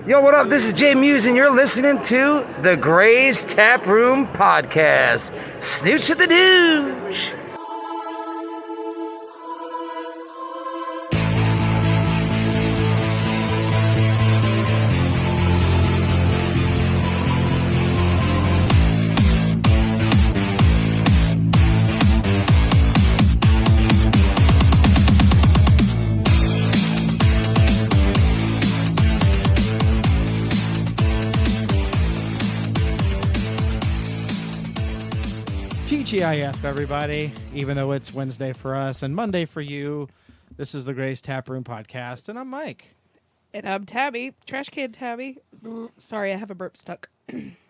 Yo, what up? This is Jay Muse, and you're listening to the Gray's Taproom Podcast. Snooch to the douche. TGIF, everybody. Even though it's Wednesday for us and Monday for you, this is the Gray's Taproom Podcast, and I'm Mike. And I'm Tabby, trash can Tabby. Sorry, I have a burp stuck.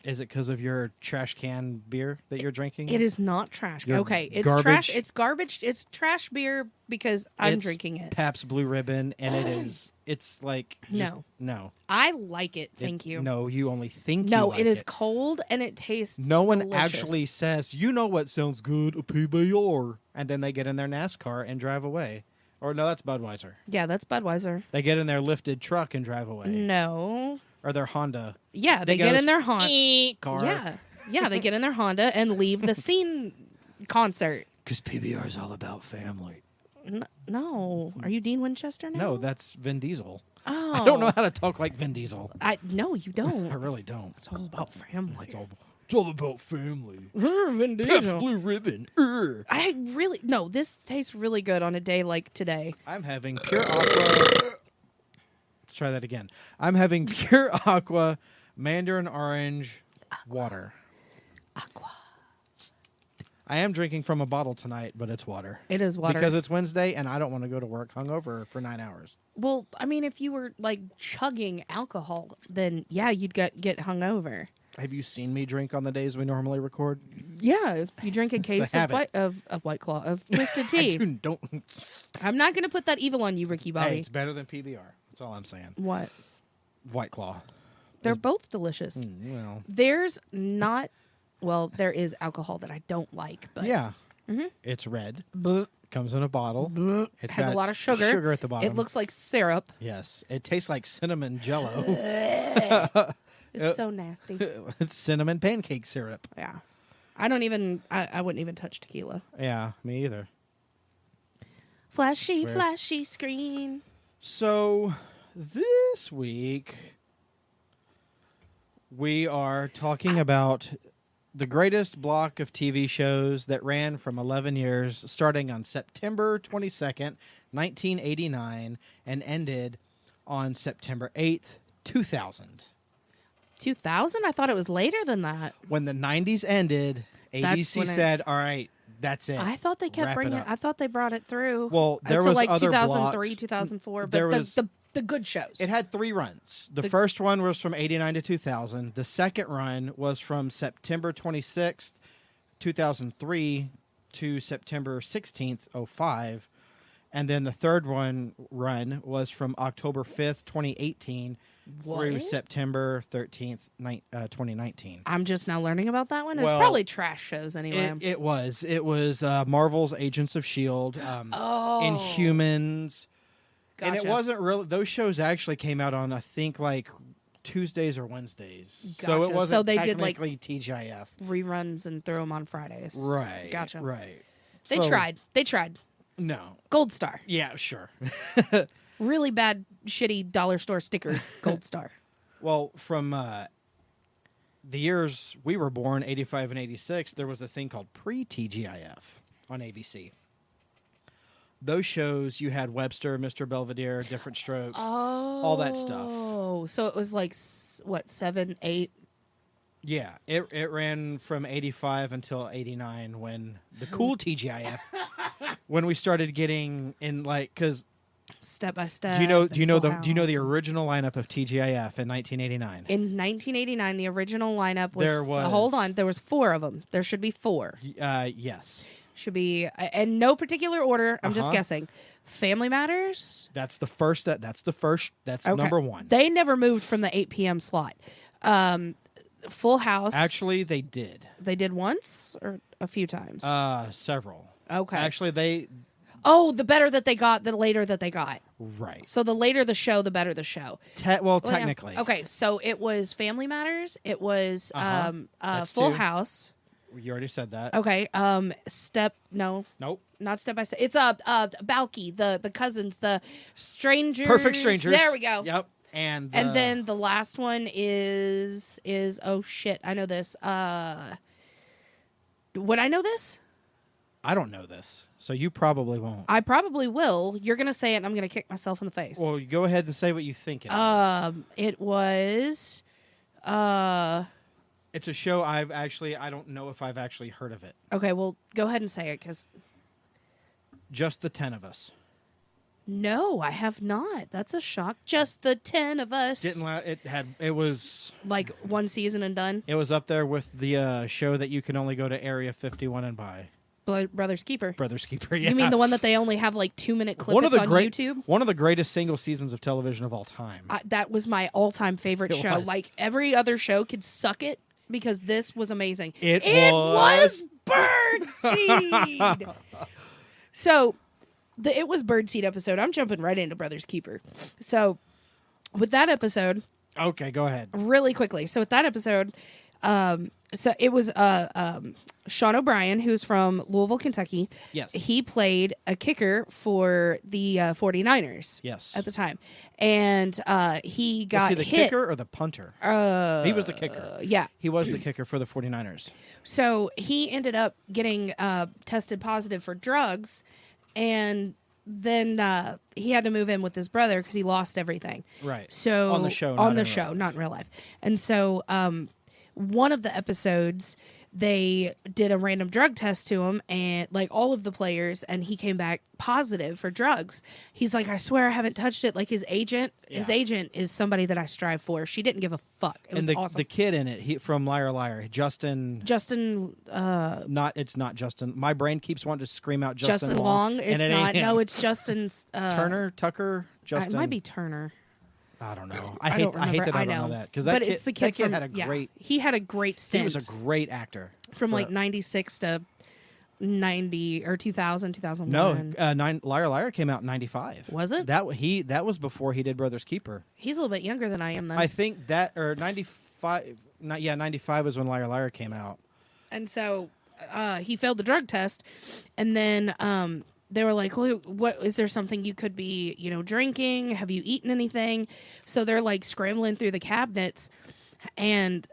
Is it because of your trash can beer that you're drinking? It is not trash. Your Okay, it's garbage? trash. It's garbage. It's trash beer because I'm It's drinking it. Pabst Blue Ribbon, and it's like... just- No. No. I like it. Thank you. No, you only think No, you like it is cold and it tastes No one delicious. actually says, you know what sounds good, a PBR. And then they get in their NASCAR and drive away. Or no, that's Budweiser. Yeah, that's Budweiser. They get in their lifted truck and drive away. No. Or their Honda. Yeah, they get in their Honda. Car. Yeah, they get in their Honda and leave the scene concert. Because PBR is all about family. No. Are you Dean Winchester now? No, that's Vin Diesel. Oh. I don't know how to talk like Vin Diesel. No, you don't. I really don't. It's all about family. It's all about family. Vin Pabst Diesel. Blue Ribbon. This tastes really good on a day like today. I'm having pure aqua. Let's try that again. I'm having pure aqua, mandarin orange, water. Aqua. I am drinking from a bottle tonight, but it's water. It is water. Because it's Wednesday and I don't want to go to work hungover for 9 hours. Well, I mean, if you were like chugging alcohol, then yeah, you'd get hungover. Have you seen me drink on the days we normally record? Yeah, you drink a case habit. of White Claw, of Twisted Tea. Don't. I'm not going to put that evil on you, Ricky Bobby. Hey, it's better than PBR. That's all I'm saying. What? White Claw. They're both delicious. Well, There's not... Well, there is alcohol that I don't like, but... yeah. It's red. Bleh. Comes in a bottle. Bleh. It's Has a got lot of sugar. Sugar at the bottom. It looks like syrup. Yes. It tastes like cinnamon jello. It's so nasty. It's cinnamon pancake syrup. Yeah. I wouldn't even touch tequila. Yeah, me either. Flashy, Swear. flashy screen. So, this week, we are talking about the greatest block of TV shows that ran from 11 years, starting on September 22nd, 1989, and ended on September 8th, 2000. 2000? I thought it was later than that. When the 90s ended, ABC when said, all right, that's it. I thought they kept Wrap it bringing it. up. I thought they brought it through. Well, there until was like other 2003, blocks. 2004. There But was- the good shows. It had 3 runs. The first one was from 89 to 2000. The second run was from September 26th, 2003 to September 16th, 05. And then the third run was from October 5th, 2018 through What? September 13th, 2019. I'm just now learning about that one. It's Well, probably trash shows anyway. It was Marvel's Agents of S.H.I.E.L.D., Inhumans. And it Gotcha. wasn't really, those shows actually came out on, I think, like Tuesdays or Wednesdays. So Gotcha. it wasn't So they did, like, technically TGIF. reruns and throw them on Fridays. Right. Gotcha. Right. They So- tried. They tried. No. Gold Star. Yeah, sure. Really bad, shitty dollar store sticker. Gold Star. Well, from the years we were born, 85 and 86, there was a thing called pre-TGIF on ABC. Those shows, you had Webster, Mr. Belvedere, Different Strokes, all that stuff. Oh, so it was like, 7, 8? Yeah, it ran from 85 until 89 when the cool TGIF, when we started getting in, like, because Step by step. do you know the Full House. original lineup of TGIF in 1989? In 1989, the original lineup was... There was- Hold on. There was 4 of them. There should be 4. Yes, Should be... In no particular order. I'm just Uh-huh. guessing. Family Matters. that's the first. That's Okay. number 1. They never moved from the 8 p.m. slot. Full House. Actually, they did. They did once or a few times? Several. Okay. Actually, they Oh, the better that they got, the later that they got. Right. So the later the show, the better the show. Technically. Yeah. Okay, so it was Family Matters. It was That's Full 2. House. You already said that. Okay. Nope. Not Step by Step. It's Balky, the cousins, the strangers. Perfect Strangers. There we go. Yep. And then the last one is oh shit, I know this. Would I know this? I don't know this, so you probably won't. I probably will. You're gonna say it, and I'm gonna kick myself in the face. Well, you go ahead and say what you think it is. It was. It's a show I don't know if I've actually heard of it. Okay, well, go ahead and say it, because. Just the 10 of us. No, I have not. That's a shock. Just the 10 of us. It was like one season and done. It was up there with the show that you can only go to Area 51 and buy. Brother's Keeper. Brother's Keeper, yeah. You mean the one that they only have like 2-minute clips on YouTube? One of the greatest single seasons of television of all time. That was my all-time favorite show. Was. Like every other show could suck it because this was amazing. It was Birdseed. So it was Birdseed episode. I'm jumping right into Brother's Keeper. So with that episode, okay, go ahead. Really quickly. So with that episode, so it was Sean O'Brien, who's from Louisville, Kentucky. Yes. He played a kicker for the 49ers. Yes. At the time. And he got was he the hit. kicker or the punter? He was the kicker. Yeah. He was the kicker for the 49ers. So he ended up getting tested positive for drugs, and then he had to move in with his brother because he lost everything. Right. So on the show, not in real life. And so one of the episodes, they did a random drug test to him, and like all of the players, and he came back positive for drugs. He's like, I swear I haven't touched it. Like his agent is somebody that I strive for. She didn't give a fuck. It was awesome. The kid in it, from Liar Liar, Justin. It's not Justin. My brain keeps wanting to scream out Justin Long. It's not. Him. No, it's Justin Tucker. Justin. It might be Turner. I don't know. I hate that I don't know that because it's the kid had a great. He had a great stint. He was a great actor from like 96 to 90 or 2000, 2001. No, Liar Liar came out in 95. Was it? That was before he did Brother's Keeper. He's a little bit younger than I am, though. I think 95. 95 was when Liar Liar came out. And so he failed the drug test, and then they were like, well, what is there something you could be, drinking? Have you eaten anything? So they're like scrambling through the cabinets, and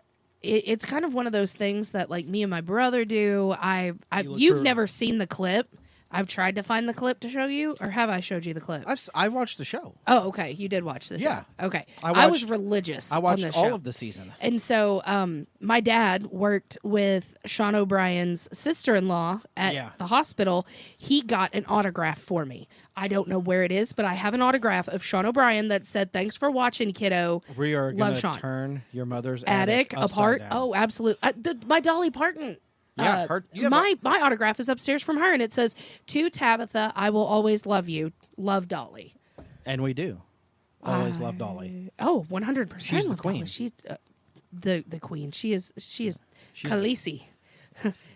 it's kind of one of those things that like me and my brother do. You've never seen the clip. I've tried to find the clip to show you, or have I showed you the clip? I watched the show. Oh, okay. You did watch the show. Yeah. Okay. I was religious. I watched on this all show. of the season. And so my dad worked with Sean O'Brien's sister-in-law at the hospital. He got an autograph for me. I don't know where it is, but I have an autograph of Sean O'Brien that said, "Thanks for watching, kiddo. We are going to turn your mother's attic apart." Down. Oh, absolutely. My Dolly Parton. Yeah, my autograph is upstairs from her, and it says, "To Tabitha, I will always love you. Love, Dolly." And we do. Always love Dolly. Oh, 100%. She's the queen. She's the queen. She is Khaleesi.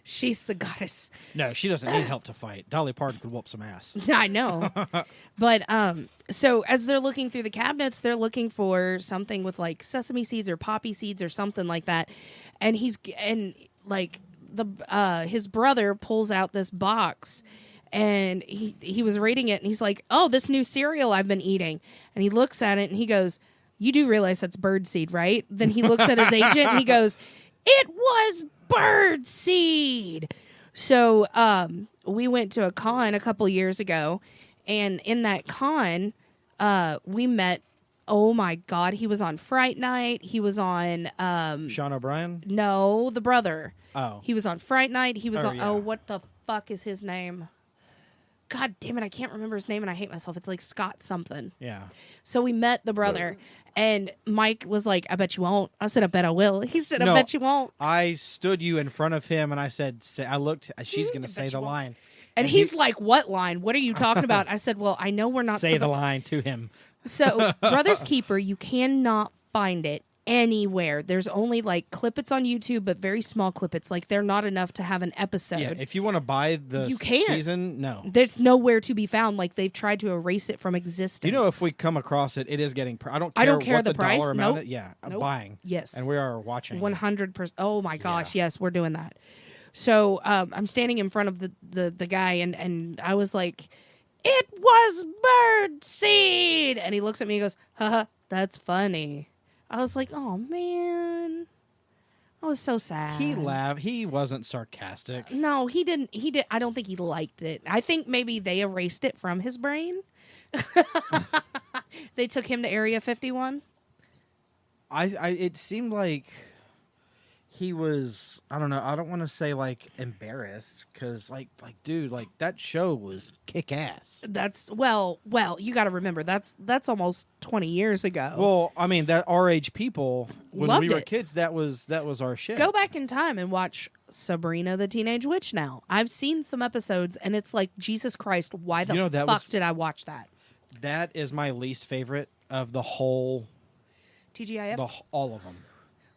She's the goddess. No, she doesn't need help to fight. Dolly Parton could whoop some ass. I know. But so as they're looking through the cabinets, they're looking for something with like sesame seeds or poppy seeds or something like that. And his brother pulls out this box, and he was reading it, and he's like, "Oh, this new cereal I've been eating." And he looks at it, and he goes, "You do realize that's birdseed, right?" Then he looks at his agent, and he goes, "It was birdseed." So we went to a con a couple years ago, and in that con, we met. Oh my God, he was on Fright Night. He was on Sean O'Brien? No, the brother. Oh. He was on Fright Night. He was on yeah. What the fuck is his name? God damn it, I can't remember his name and I hate myself. It's like Scott something. Yeah. So we met the brother, and Mike was like, "I bet you won't." I said, "I bet I will." He said, "I bet you won't." I stood you in front of him and I said, I looked, she's going to say the line. And he's like, "What line? What are you talking about?" I said, "Well, I know we're not say the line to him." So, Brother's Keeper, you cannot find it anywhere. There's only like clippets on YouTube, but very small clippets. Like they're not enough to have an episode. Yeah, if you want to buy the You can't. season, no. There's nowhere to be found. Like they've tried to erase it from existence. You know, if we come across it, it is getting. I don't care. I don't care what the price. dollar amount. Nope. Yeah, I'm Nope. buying. Yes. And we are watching. 100%. Oh my gosh, Yeah. yes, we're doing that. So I'm standing in front of the guy, and I was like, "It was bird seed," and he looks at me and goes, "Haha, that's funny." I was like, "Oh man," I was so sad. He laughed. He wasn't sarcastic. No, he didn't. He did. I don't think he liked it. I think maybe they erased it from his brain. They took him to Area 51. It seemed like he was. I don't know. I don't want to say like embarrassed because like dude, like that show was kick ass. That's well. You got to remember that's almost 20 years ago. Well, I mean that our age people when Loved we were it. kids, that was our shit. Go back in time and watch Sabrina the Teenage Witch now. I've seen some episodes and it's like, Jesus Christ, why the fuck did I watch that? That is my least favorite of the whole TGIF? all of them.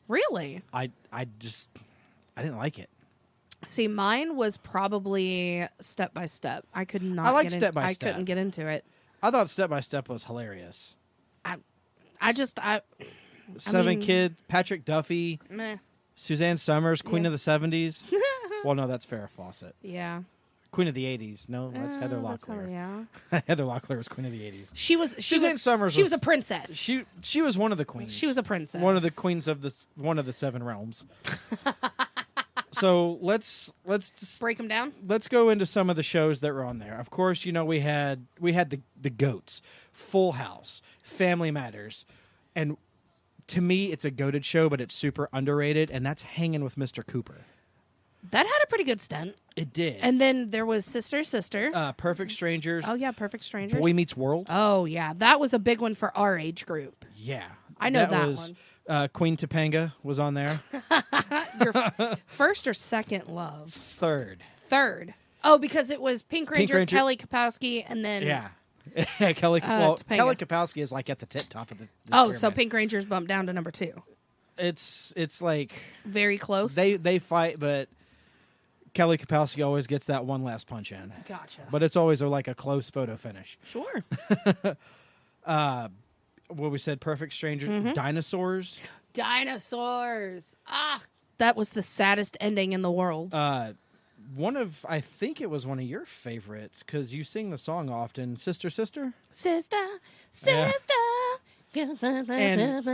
Really? I didn't like it. See, mine was probably Step by Step. I could not I like get Step by I Step. couldn't get into it. I thought Step by Step was hilarious. Mean, Kids, Patrick Duffy, meh. Suzanne Summers, Queen Yeah. of the 70s. Well, no, that's Farrah Fawcett. Yeah. Queen of the 80s. No, that's Heather That's how- Locklear. yeah. Heather Locklear was Queen of the 80s. Suzanne Summers She was was- a princess. She was one of the queens. She was a princess. one of the queens of one of the seven realms. So let's just Break them down. let's go into some of the shows that were on there. Of course, you know we had the goats, Full House, Family Matters, and to me it's a goated show, but it's super underrated, and that's Hanging with Mr. Cooper. That had a pretty good stint. It did. And then there was Sister. Perfect Strangers, Oh yeah, Perfect Strangers. Boy Meets World. Oh yeah, that was a big one for our age group. Yeah, I know that was, one. Queen Topanga was on there. Your first or second love? Third. Oh, because it was Pink Ranger, Ranger. Kelly Kapowski, and then Yeah. Kelly Topanga. Kelly Kapowski is like at the top of the oh, so pyramid. Pink Ranger's bumped down to number 2. It's like Very close. they fight, but Kelly Kapowski always gets that one last punch in. Gotcha. But it's always like a close photo finish. Sure. What we said, Perfect Strangers, Dinosaurs. Dinosaurs. Ah, that was the saddest ending in the world. I think it was one of your favorites because you sing the song often, Sister. Sister. And,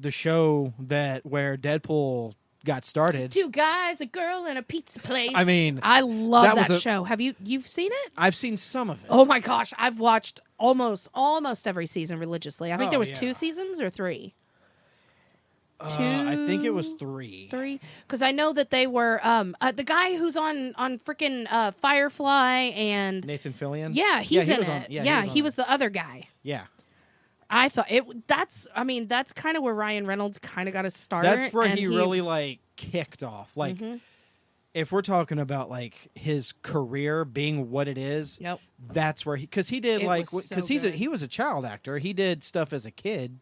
the show where Deadpool got started. 2 guys, a girl, and a pizza place. I mean, I love that that was show. You've seen it? I've seen some of it. Oh my gosh, I've watched almost every season religiously. I think there was 2 yeah. seasons or 3. I think it was 3. 3, because I know that they were the guy who's on freaking Firefly and Nathan Fillion. yeah, he's in was it. on He was the other guy. Yeah, I thought that's kind of where Ryan Reynolds kind of got his start. that's where and he really like kicked off. Like, if we're talking about like his career being what it is, Yep. that's where because he did It like was so because good. he was a child actor. He did stuff as a kid,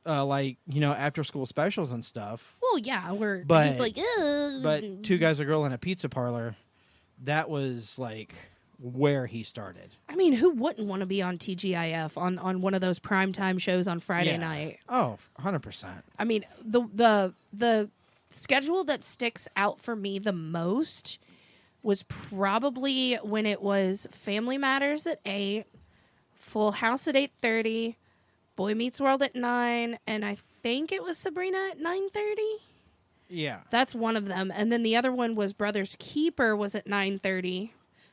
like after school specials and stuff. Well, yeah, But- he's like, ugh. But 2 Guys, a Girl, in a Pizza Parlor, that was like where he started. I mean, who wouldn't want to be on TGIF on one of those primetime shows on Friday Yeah. night? Oh, 100%. I mean, the schedule that sticks out for me the most was probably when it was Family Matters at 8, Full House at 8:30, Boy Meets World at 9, and I think it was Sabrina at 9:30. Yeah. That's one of them, and then the other one was Brothers Keeper was at 9:30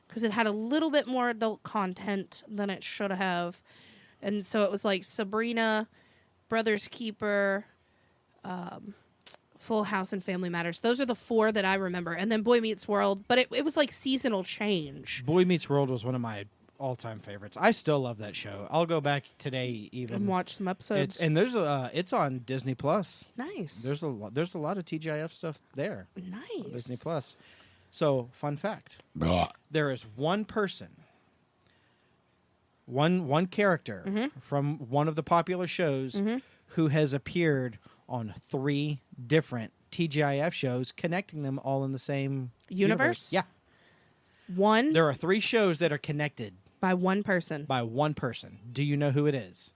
because it had a little bit more adult content than it should have, and so it was like Sabrina, Brothers Keeper, Full House, and Family Matters. Those are the 4 that I remember, and then Boy Meets World, but it was like seasonal change. Boy Meets World was one of my all-time favorites. I still love that show. I'll go back today even And watch some episodes. It's on Disney Plus. Nice. There's a lot of TGIF stuff there. Nice. Disney Plus. So, fun fact. There is one person, one character from one of the popular shows who has appeared on 3 different TGIF shows, connecting them all in the same Universe? Yeah. One There are 3 shows that are connected by one person. by one person. Do you know who it is?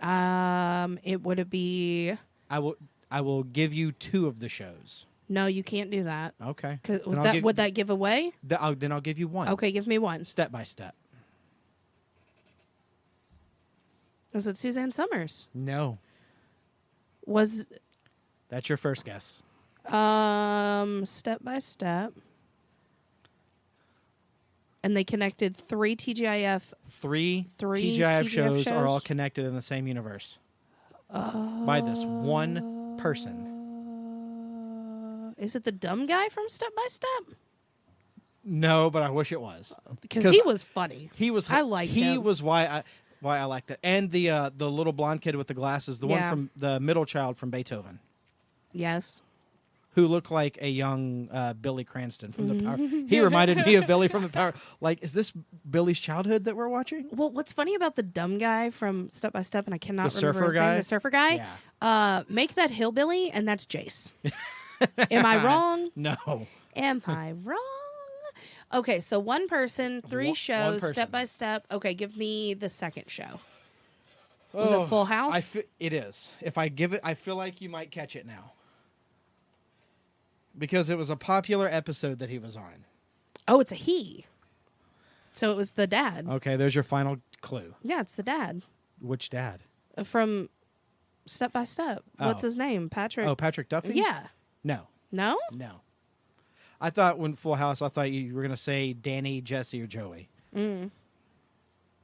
It would be. I will give you 2 of the shows. No, you can't do that. Okay. 'Cause Then I'll give- would that give away? Then I'll give you 1. Okay, give me one. Step by Step. Was it Suzanne Summers? No. Was That's your first guess. Step by Step. And they connected 3 TGIF. 3 Three TGIF TGIF shows are all shows? connected in the same universe. By this one person. Is it the dumb guy from Step by Step? No, but I wish it was. Because he was funny. He was. I liked He him. was why I liked it. And the little blonde kid with the glasses, the one Yeah. from the middle child from Beethoven, Yes. who looked like a young Billy Cranston from the Power. He reminded me of Billy from the Power. Like, is this Billy's childhood that we're watching? Well, what's funny about the dumb guy from Step by Step, and I cannot The remember surfer his guy? name, the surfer guy, Yeah. make that hillbilly, and that's Jace. Am I wrong? No. Am I wrong? Okay, so one person, 3 One shows, person. Step by Step. Okay, give me the second show. Was it Full House? It is. If I give it, I feel like you might catch it now. Because it was a popular episode that he was on. Oh, it's a he. So it was the dad. Okay, there's your final clue. Yeah, it's the dad Which dad? from Step by Step. What's Oh. his name? Patrick. Oh, Patrick Duffy? Yeah. No. No? No. I thought when Full House, I thought you were going to say Danny, Jesse, or Joey. Mm.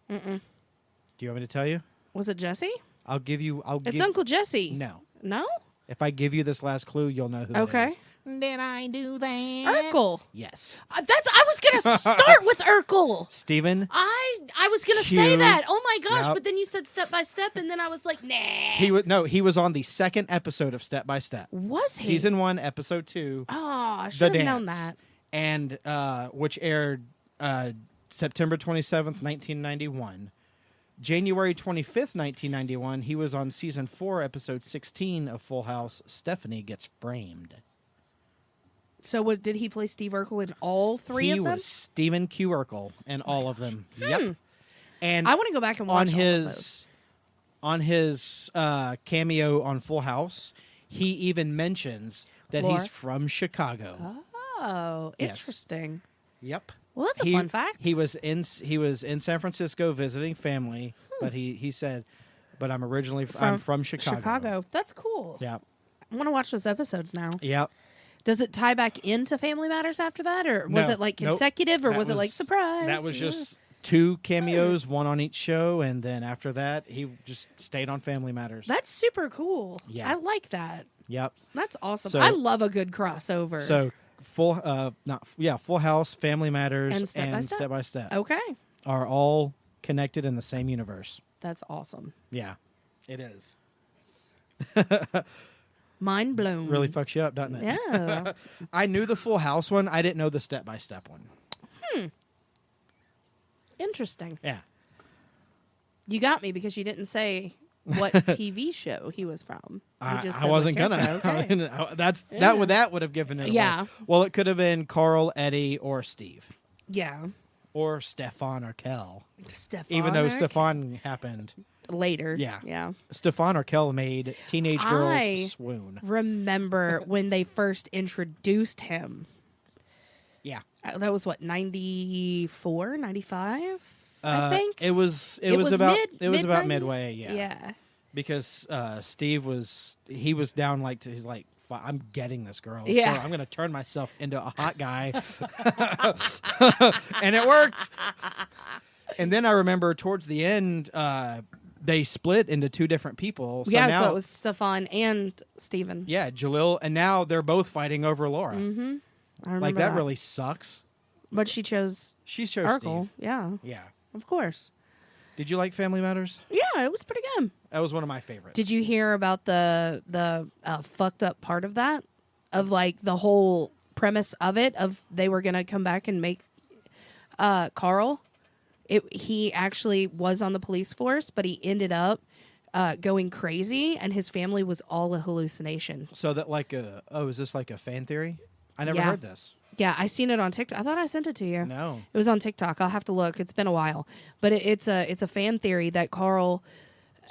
Do you want me to tell you? Was it Jesse? I'll give you. It's Uncle Jesse. No. No? If I give you this last clue, you'll know who Okay. it is. Did I do that? Urkel. Yes. I was gonna start with Urkel. Steven. I was gonna say Cute. that. Oh my gosh! Yep. But then you said Step by Step, and then I was like, nah. He was on the 2nd episode of Step by Step. Was he? Season 1, episode 2. Oh, I The should have Dance. known that. And which aired September 27th, 1991. January 25th, 1991, he was on season 4, episode 16 of Full House. Stephanie Gets Framed. So did he play Steve Urkel in all 3 He of them? was Stephen Q. Urkel in all of them. Yep. And I want to go back and watch on all of those. his cameo on Full House, he even mentions that Lore. he's from Chicago. Oh, Yes. interesting. Yep. Well, that's a fun fact. He was in San Francisco visiting family, but he said, "But I'm from Chicago." Chicago. That's cool. Yep. I want to watch those episodes now. Yep. Does it tie back into Family Matters after that, or was No. it like Nope. consecutive, or That was it like surprise? That was just 2 cameos, one on each show, and then after that, he just stayed on Family Matters. That's super cool. Yeah. I like that. Yep. That's awesome. So- I love a good crossover. So Full House, Family Matters, And Step by Step? Step by Step okay, are all connected in the same universe. that's awesome. Yeah, it is. Mind blown. Really fucks you up, doesn't it? Yeah. I knew the Full House one. I didn't know the Step by Step one. Interesting. Yeah. You got me because you didn't say what TV show he was from. You just I said wasn't what gonna. character. Okay. That would have given it away. Yeah. Well, it could have been Carl, Eddie, or Steve, Yeah. or Stefan or Kel. Stefan. Even though or- Stefan happened, later. Yeah. Yeah. Stefan or Kel made teenage girls I- swoon. Remember when they first introduced him? Yeah. That was what, 94, 95? I think it was about mid-90s? midway. Yeah. Yeah. Because Steve was down he's like, I'm getting this girl. Yeah. So I'm going to turn myself into a hot guy. And it worked. And then I remember towards the end, they split into 2 different people. So yeah, now, so it was Stefan and Steven. yeah, Jalil, and now they're both fighting over Laura. Mm-hmm. I remember Like, that really sucks. But she chose She chose Urkel. Steve. Yeah, Yeah. of course. Did you like Family Matters? Yeah, it was pretty good. That was one of my favorites. Did you hear about the fucked up part of that? Of like the whole premise of it, of they were gonna come back and make Carl. He actually was on the police force, but he ended up going crazy, and his family was all a hallucination. So that is this like a fan theory? I never Yeah. heard this. Yeah, I seen it on TikTok. I thought I sent it to you. No. It was on TikTok. I'll have to look. It's been a while, but it's a fan theory that Carl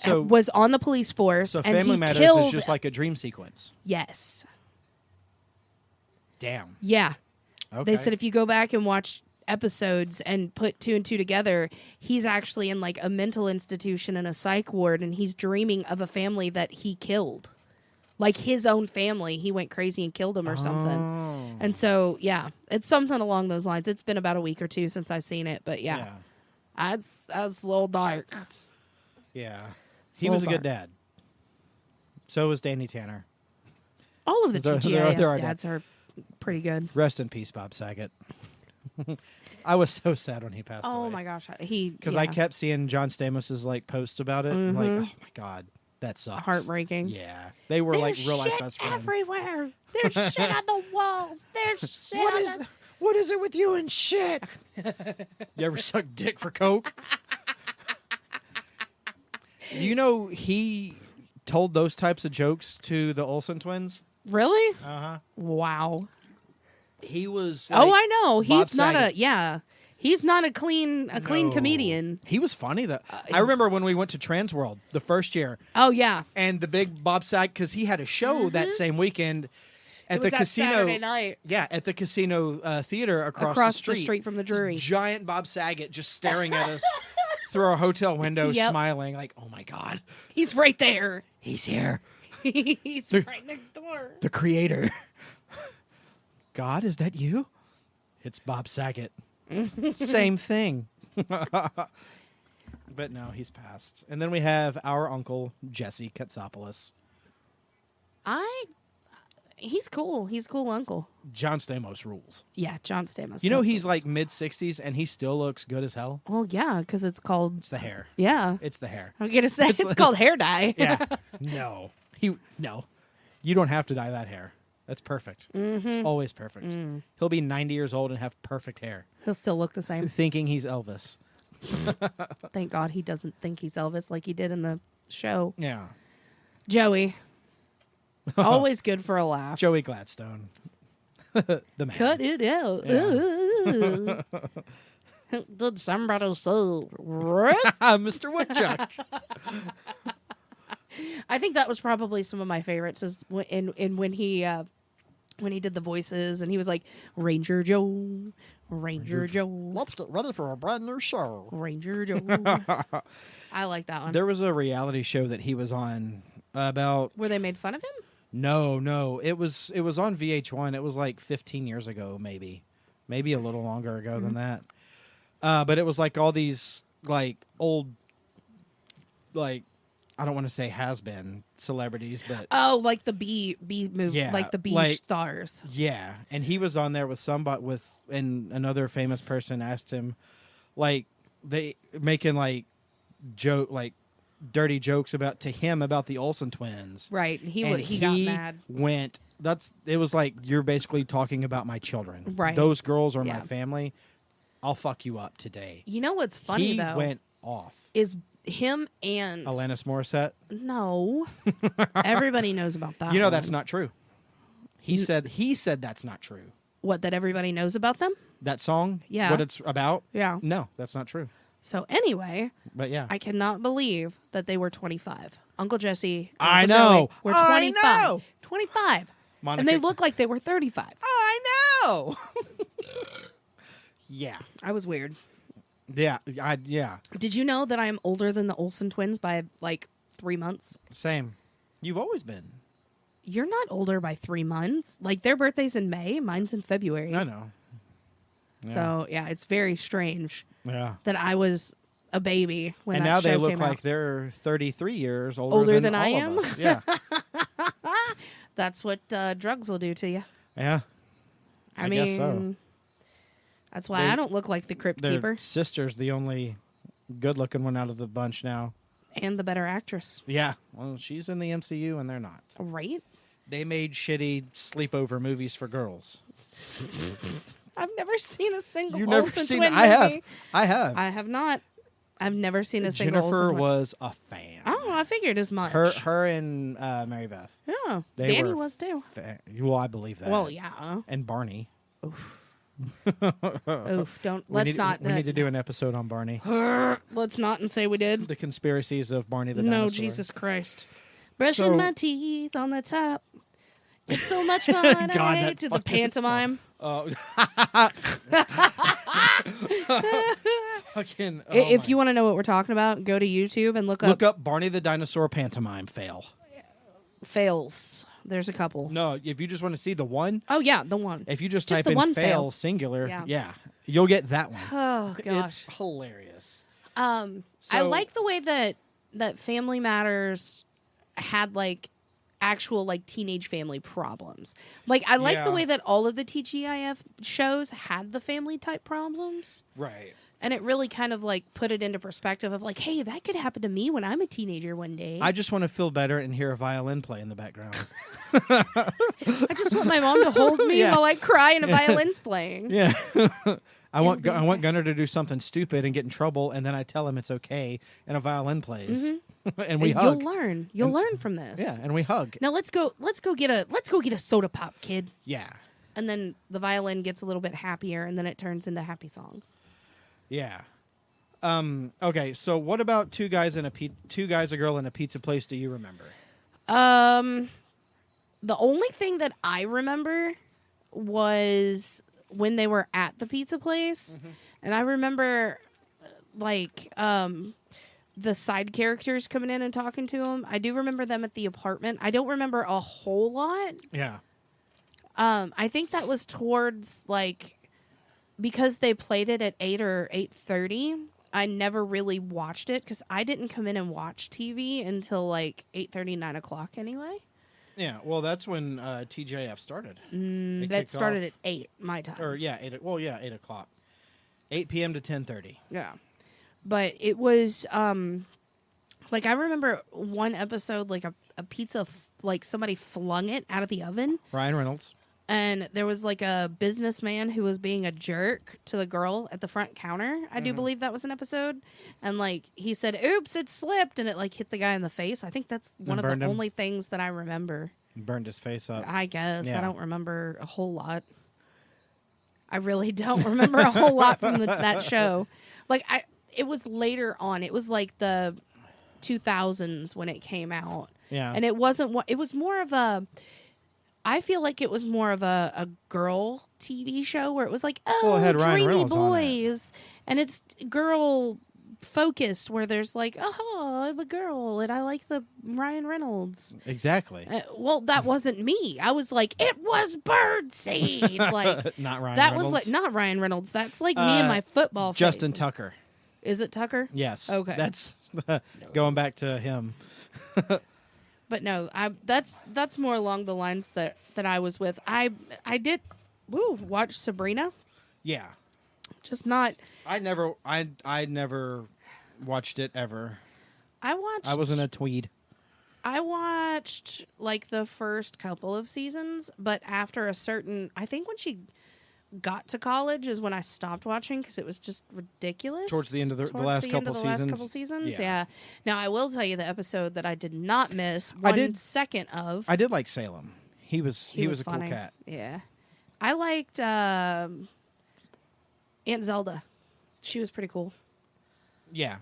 was on the police force. So and Family he Matters killed, is just like a dream sequence. yes, Damn. yeah. Okay. They said if you go back and watch episodes and put 2 and 2 together, he's actually in like a mental institution and a psych ward, and he's dreaming of a family that he killed. Like his own family, he went crazy and killed them or something. Oh. And so, yeah, it's something along those lines. It's been about a week or two since I've seen it, but yeah, that's a little dark. Yeah. It's He a was a little good dad. So was Danny Tanner. All of the They're TGIF our dads are pretty good. Rest in peace, Bob Saget. I was so sad when he passed away. Oh my gosh, Because I kept seeing John Stamos's like posts about it. And like, oh my god, that sucks. heartbreaking. Yeah, they were like real life best friends. Everywhere. There's shit on the walls. There's shit. What is it with you and shit? You ever suck dick for coke? Do you know he told those types of jokes to the Olsen twins? Really? Uh-huh. Wow. He was. Oh, I know. Bob He's not Saget. He's not a clean comedian. He was funny though. I remember when we went to Transworld the first year, Oh yeah. and the big Bob Saget, because he had a show that same weekend at It was the that casino. Saturday night. Yeah, at the casino theater Across the street from the Drury. This giant Bob Saget just staring at us through our hotel window, Yep. smiling like, "Oh my god, He's right there. he's here, He's right next door. the creator." God, is that you? It's Bob Saget. Same thing. But no, he's passed. And then we have our uncle, Jesse Katsopoulos. He's cool. He's a cool uncle. John Stamos rules. Yeah, John Stamos. You know, he's definitely. like mid-60s, and he still looks good as hell. Well, yeah, because it's called. It's the hair. Yeah. It's the hair. I'm gonna say it's like- called hair dye. Yeah. No. No. You don't have to dye that hair. That's perfect. It's always perfect. He'll be 90 years old and have perfect hair. He'll still look the same. Thinking he's Elvis. Thank God he doesn't think he's Elvis like he did in the show. Yeah. Joey. Always good for a laugh. Joey Gladstone. The man. Cut it out. Yeah. Did somebody say Mr. Woodchuck. I think that was probably some of my favorites is when he did the voices and he was like Ranger Joe, Ranger Joe, Let's get ready for a brand new show. Ranger Joe. I like that one. There was a reality show that he was on about. Where they made fun of him? No. It was on VH1. It was like 15 years ago, maybe a little longer ago than that. But it was like all these like old, like I don't want to say has-been celebrities, but Oh, like the B movie, Yeah, like the B like- stars. yeah. And he was on there with somebody and another famous person asked him, like they making like dirty jokes about the Olsen twins. Right. And He got mad. It was like, you're basically talking about my children. Right. Those girls are Yeah. my family. I'll fuck you up today. You know what's funny he though went off. is him and Alanis Morissette. no. Everybody knows about that. You know one. that's not true. He said that's not true. What, that everybody knows about them? That song? Yeah. What it's about? Yeah. No, that's not true. So anyway, But yeah. I cannot believe that they were 25. Uncle Jesse. I Uncle know. Joey were I 25. know. 25. Monica- And they look like they were 35. I know. Yeah. I was weird. Yeah. Yeah. Did you know that I am older than the Olsen twins by like 3 months? Same. You've always been. You're not older by 3 months. Like their birthday's in May, mine's in February. I know. So yeah, it's very strange Yeah. that I was a baby when And that now show they look came like out. they're 33 years Older than all I of am? us. Yeah. That's what drugs will do to you. Yeah. I guess mean, so. that's why I don't look like the Crypt Their Keeper sister's the only good-looking one out of the bunch now. and the better actress, Yeah. Well, she's in the MCU and they're not. right? They made shitty sleepover movies for girls. I've never seen a single You've never Olsen seen twin I have. movie. I have. I have not. I've never seen a single Jennifer Olsen twin. was a fan. Oh, I figured as much. Her and Mary Beth. Yeah, They Danny were was too. Well, I believe that. Well, yeah. And Barney. Oof. Don't. Let's not. We need to do an episode on Barney. Let's not and say we did. The conspiracies of Barney the dinosaur. No, Jesus Christ. Brushing my teeth on the top. It's so much fun. God, I that did the fucking pantomime. Fucking, If you want to know what we're talking about, go to YouTube and look up Barney the dinosaur pantomime fail. fails. There's a couple. No, if you just want to see the one, Oh yeah, the one. if you just Just type the in one fail fail. singular, Yeah. yeah, you'll get that one. Oh gosh. It's hilarious. I So- like the way that Family Matters had like actual like teenage family problems. Like I like Yeah. the way that all of the TGIF shows had the family type problems. Right. And it really kind of like put it into perspective of like, hey, that could happen to me when I'm a teenager one day. I just want to feel better and hear a violin play in the background. I just want my mom to hold me Yeah. while I cry and a violin's playing. Yeah. I want Gunnar to do something stupid and get in trouble, and then I tell him it's okay, and a violin plays, and we hug. You'll learn from this. Yeah, and we hug. Now let's go get a soda pop, kid. Yeah, And then the violin gets a little bit happier, and then it turns into happy songs. yeah. Okay, so what about two guys, a girl, in a pizza place? Do you remember? The only thing that I remember was when they were at the pizza place, and I remember like the side characters coming in and talking to them. I do remember them at the apartment. I don't remember a whole lot. Yeah. I think that was towards like because they played it at 8 or 8:30. I never really watched it because I didn't come in and watch TV until like 8:30, 9 o'clock anyway. Yeah, well, that's when TGIF started. It That kicked started off- at 8 my time. 8 o'clock. 8 p.m. to 10:30. Yeah. But it was like I remember one episode like a pizza like somebody flung it out of the oven. Ryan Reynolds. And there was like a businessman who was being a jerk to the girl at the front counter. I do believe that was an episode. And like he said, oops, it slipped. And it like hit the guy in the face. I think that's one of burned the him? only things that I remember. Burned his face up. I guess. Yeah. I don't remember a whole lot. I really don't remember a whole lot from that show. Like it was later on. It was like the 2000s when it came out. Yeah. And it wasn't it was more of a I feel like it was more of a girl TV show where it was like, Well, it had Ryan dreamy Reynolds on it. boys. And it's girl focused where there's like, oh, I'm a girl and I like the Ryan Reynolds. Exactly. Well, that wasn't me. I was like, it was Birdseed. Like Not Ryan that Reynolds. was like not Ryan Reynolds. That's like me and my football face. Justin Tucker. Is it Tucker? Yes. Okay. That's going back to him. But no, that's more along the lines that I was with. I did watch Sabrina. Yeah. Just not. I never watched it ever. I I was in a tweed. I watched like the first couple of seasons, but after a certain, I think when she got to college is when I stopped watching because it was just ridiculous. Towards the end of the Towards last the couple end of the seasons? last couple seasons, Yeah. yeah. Now I will tell you the episode that I did not miss I 1 did- second of. I did like Salem. He was a cool funny. cat. Yeah, I liked Aunt Zelda. She was pretty cool. Yeah.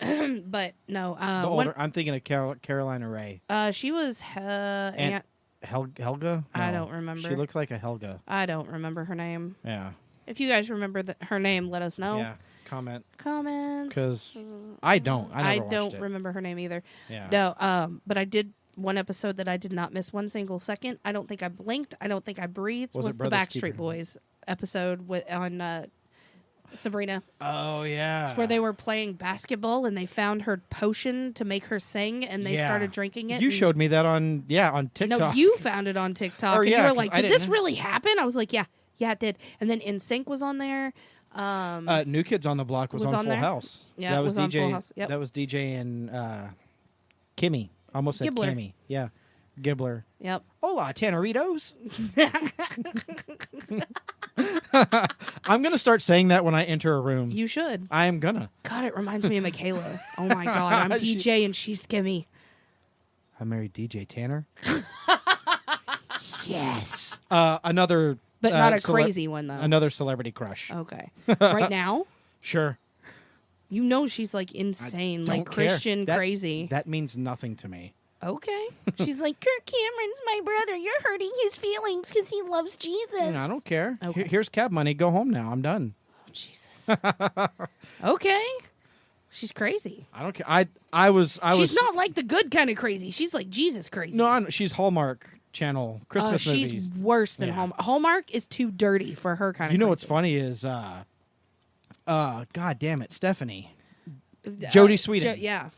But no, The older, I'm thinking of Carolina Ray. she was Aunt. Helga? I No. don't remember. She looked like a Helga. I don't remember her name. Yeah. If you guys remember her name, let us know. Yeah. Comments. Comments. I don't. I I never watched don't it. remember her name either. Yeah. No, but I did one episode that I did not miss one single second. I don't think I blinked. I don't think I breathed. Was it the Brothers Backstreet Keeper? Boys episode on Sabrina. Oh yeah. It's where they were playing basketball and they found her potion to make her sing and they Yeah. started drinking it. You and- showed me that on TikTok. No, you found it on TikTok. Or, and yeah, you were 'cause like, I did this didn't- really happen? I was like, yeah, it did. And then NSYNC was on there. New Kids on the Block was on Full there. House. Yeah, that it was was on DJ. Full House. Yep. That was DJ and Kimmy. Almost said Gibbler. Kimmy. Yeah, Gibbler. Yep. Hola, Tanneritos. I'm gonna start saying that when I enter a room. You should. I am gonna. God, it reminds me of Michaela. Oh my God, I'm She- DJ and she's Kimmy. I married DJ Tanner. Yes. Another, But not a crazy one, though. Another celebrity crush. Okay. Right now? Sure. You know she's like insane, like Don't care. Christian That- crazy. That means nothing to me. Okay. She's like, Kirk Cameron's my brother. You're hurting his feelings because he loves Jesus. I don't care. Okay. Here's cab money. Go home now. I'm done. Oh, Jesus. Okay. She's crazy. I don't care. I was. She's not like the good kind of crazy. She's like Jesus crazy. No, she's Hallmark Channel Christmas she's movies. worse than Yeah. Hallmark. Hallmark is too dirty for her kind of You know what's crazy. funny is, God damn it, Stephanie. Jodie Sweetin. Yeah.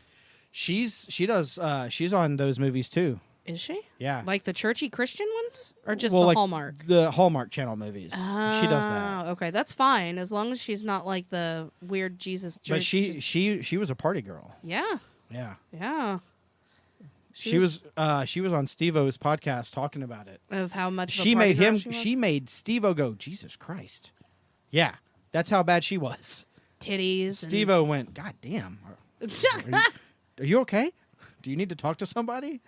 She's on those movies too. Is she? Yeah. Like the churchy Christian ones? Or just Well, the like Hallmark? The Hallmark Channel movies. She does that. Okay, that's fine as long as she's not like the weird Jesus. But she was a party girl. Yeah, Yeah. yeah. She was on Steve-O's podcast talking about it. Of how much of a She party made girl him she was? she made Steve-O go, Jesus Christ. Yeah. That's how bad she was. titties. Steve-O went, God damn. Are you okay? Do you need to talk to somebody?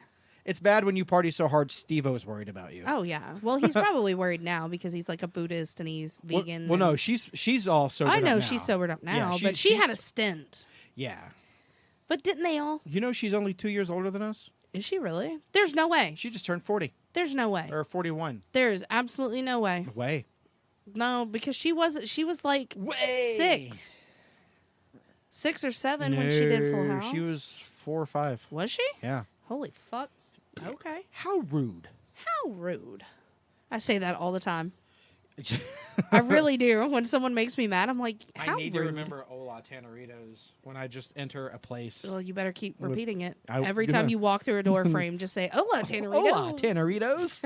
It's bad when you party so hard Steve-O's worried about you. Oh yeah. Well, he's probably worried now because he's like a Buddhist and he's vegan. Well, no, and- she's all sobered I up know now. she's sobered up now, Yeah, but she had a stint. Yeah. But didn't they all? You know she's only 2 years older than us? Is she really? There's no way. She just turned 40. There's no way. Or 41. There's absolutely no way. Way. No, because she was like Way. 6 or 7 when she did Full No, House. She was 4 or 5. Was she? Yeah. Holy fuck. Okay. How rude. How rude. I say that all the time. I really do. When someone makes me mad, I'm like, how I need rude. to remember Hola Tanneritos when I just enter a place. Well, you better keep With- repeating it. I- Every time you walk through a door frame, just say, Hola, Tanneritos. Hola Tanneritos.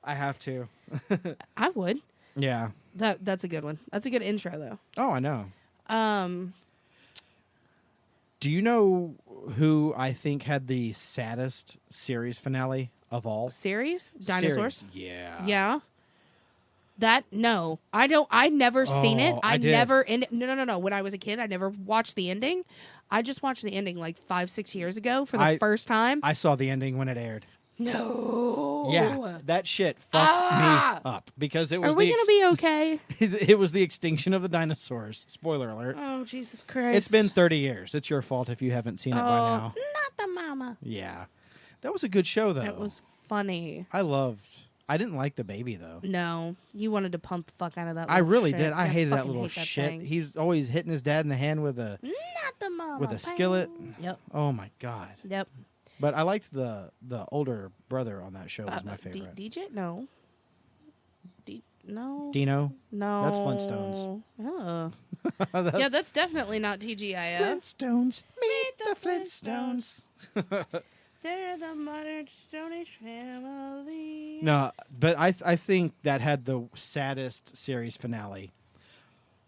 I have to. I would. Yeah. That's a good one. That's a good intro, though. Oh, I know. Do you know who I think had the saddest series finale of all? Series? Dinosaurs? Series. Yeah. Yeah. No. I never seen it. Oh, I did. never, no. When I was a kid, I never watched the ending. I just watched the ending like 5-6 years ago for the first time. I saw the ending when it aired. No. Yeah, that shit fucked me up because it was Are we going to be okay? it was the extinction of the dinosaurs. Spoiler alert. Oh, Jesus Christ. It's been 30 years. It's your fault if you haven't seen it by now. Not the mama. Yeah. That was a good show, though. It was funny. I didn't like the baby, though. No. You wanted to pump the fuck out of that I little really shit. did. I hated that fucking little hate that shit. thing. He's always hitting his dad in the hand with a Not the mama. with a skillet. Yep. Oh, my God. Yep. But I liked the older brother on that show was my favorite. DJ? No. No. Dino? No. That's Flintstones. Oh. Yeah, that's definitely not TGIF. Flintstones. Meet the Flintstones. They're the modern Stone Age family. No, but I think that had the saddest series finale.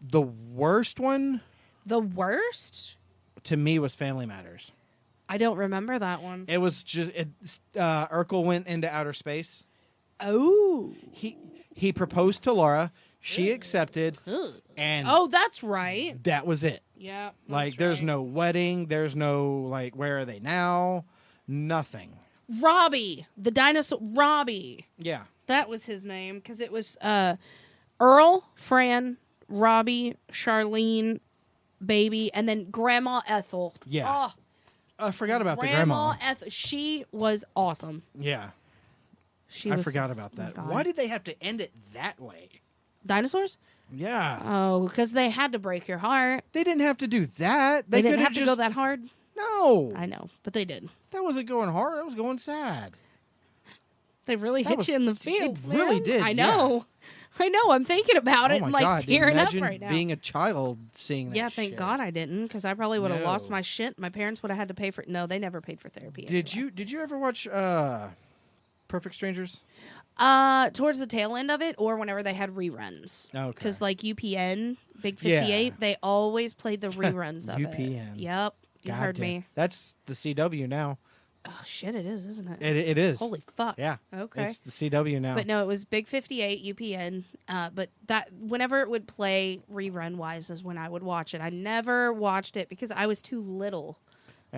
The worst one The worst? to me was Family Matters. I don't remember that one. It was just Urkel went into outer space. Oh. He proposed to Laura. She accepted, and Oh, that's right. that was it. Yeah. Like, there's no wedding. There's no, like, where are they now? Nothing. Robbie, the dinosaur. Robbie. Yeah. That was his name because it was Earl, Fran, Robbie, Charlene, Baby, and then Grandma Ethel. Yeah. Oh, I forgot about the grandma. Ethel. She was awesome. Yeah. She I was, forgot about that. God. Why did they have to end it that way? Dinosaurs? Yeah. Oh, because they had to break your heart. They didn't have to do that. They didn't could have to just... go that hard. No. I know, but they did. That wasn't going hard. That was going sad. They really That hit was- you in the it feels. really man. did, I know. I know. I'm thinking about it Oh and my like God. tearing up Imagine right now. being a child seeing that Yeah, thank shit. God I didn't, because I probably would have lost No. my shit. My parents would have had to pay for it. No, they never paid for therapy. Did anyway. you ever watch Perfect Strangers? Towards the tail end of it, or whenever they had reruns. Okay. Because like UPN, Big Yeah. 58, they always played the reruns of it. UPN. Yep, you God heard damn. me. That's the CW now. Oh shit, it is, isn't it? It is. Holy fuck. Yeah. Okay. It's the CW now. But no, it was Big 58 UPN. But that whenever it would play rerun wise is when I would watch it. I never watched it because I was too little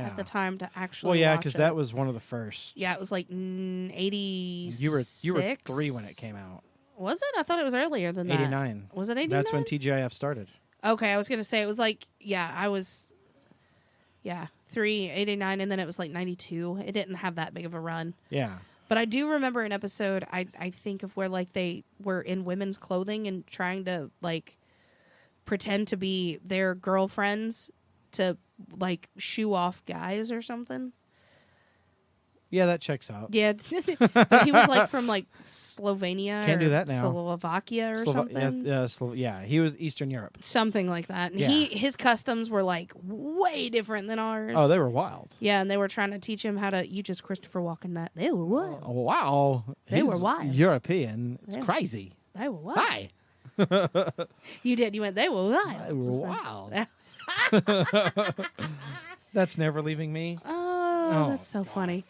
at the time to actually. Well, yeah, because that was one of the first. Yeah, it was like 86. You were 3 when it came out. Was it? I thought it was earlier than that. 89. Was it 89? That's when TGIF started. Okay, I was gonna say it was like I was 89, and then it was like 92. It didn't have that big of a run. Yeah. But I do remember an episode, I think, of where like they were in women's clothing and trying to like pretend to be their girlfriends to like shoo off guys or something. Yeah, that checks out. Yeah, but he was like from like Slovenia. Can't or do that now. Slovakia or something. Yeah, he was Eastern Europe. Something like that. And Yeah. his customs were like way different than ours. Oh, they were wild. Yeah, and they were trying to teach him how to. You just Christopher Walken that. They were wild. Oh, wow. They were He's wild. European. It's Yeah. crazy. They were wild. Hi. You did. You went. They were wild. They were wild. That's never leaving me. Oh, that's so funny.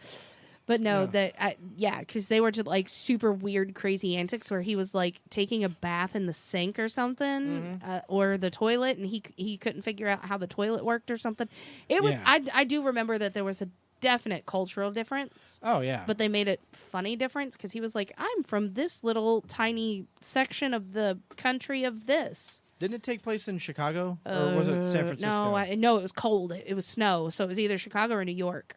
But no, because they were just like super weird, crazy antics where he was like taking a bath in the sink or something, or the toilet, and he couldn't figure out how the toilet worked or something. It was. Yeah. I do remember that there was a definite cultural difference. Oh, yeah. But they made it funny difference because he was like, I'm from this little tiny section of the country of this. Didn't it take place in Chicago? Or was it San Francisco? No, it was cold. It was snow. So it was either Chicago or New York.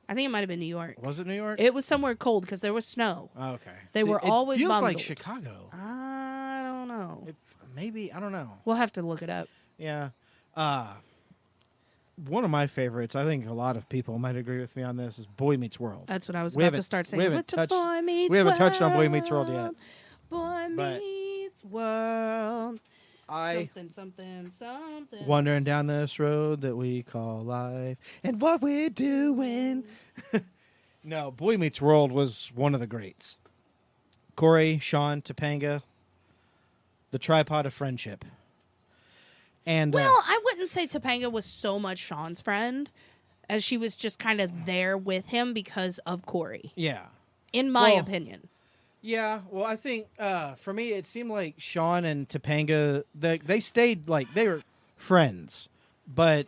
I think it might have been New York. Was it New York? It was somewhere cold because there was snow. Oh, okay. They were always It feels like bundled. Chicago. I don't know. Maybe, I don't know. We'll have to look it up. Yeah. One of my favorites, I think a lot of people might agree with me on this, is Boy Meets World. That's what I was We about haven't- to start saying. we haven't With the touched- Boy Meets we haven't World. touched on Boy Meets World yet. Boy But Meets World. Something. Wandering down this road that we call life, and what we're doing. No, Boy Meets World was one of the greats. Corey, Sean, Topanga, the tripod of friendship. And Well, I wouldn't say Topanga was so much Sean's friend as she was just kind of there with him because of Corey, yeah. in my Well, opinion. Yeah, well, I think for me, it seemed like Sean and Topanga, they stayed like they were friends. But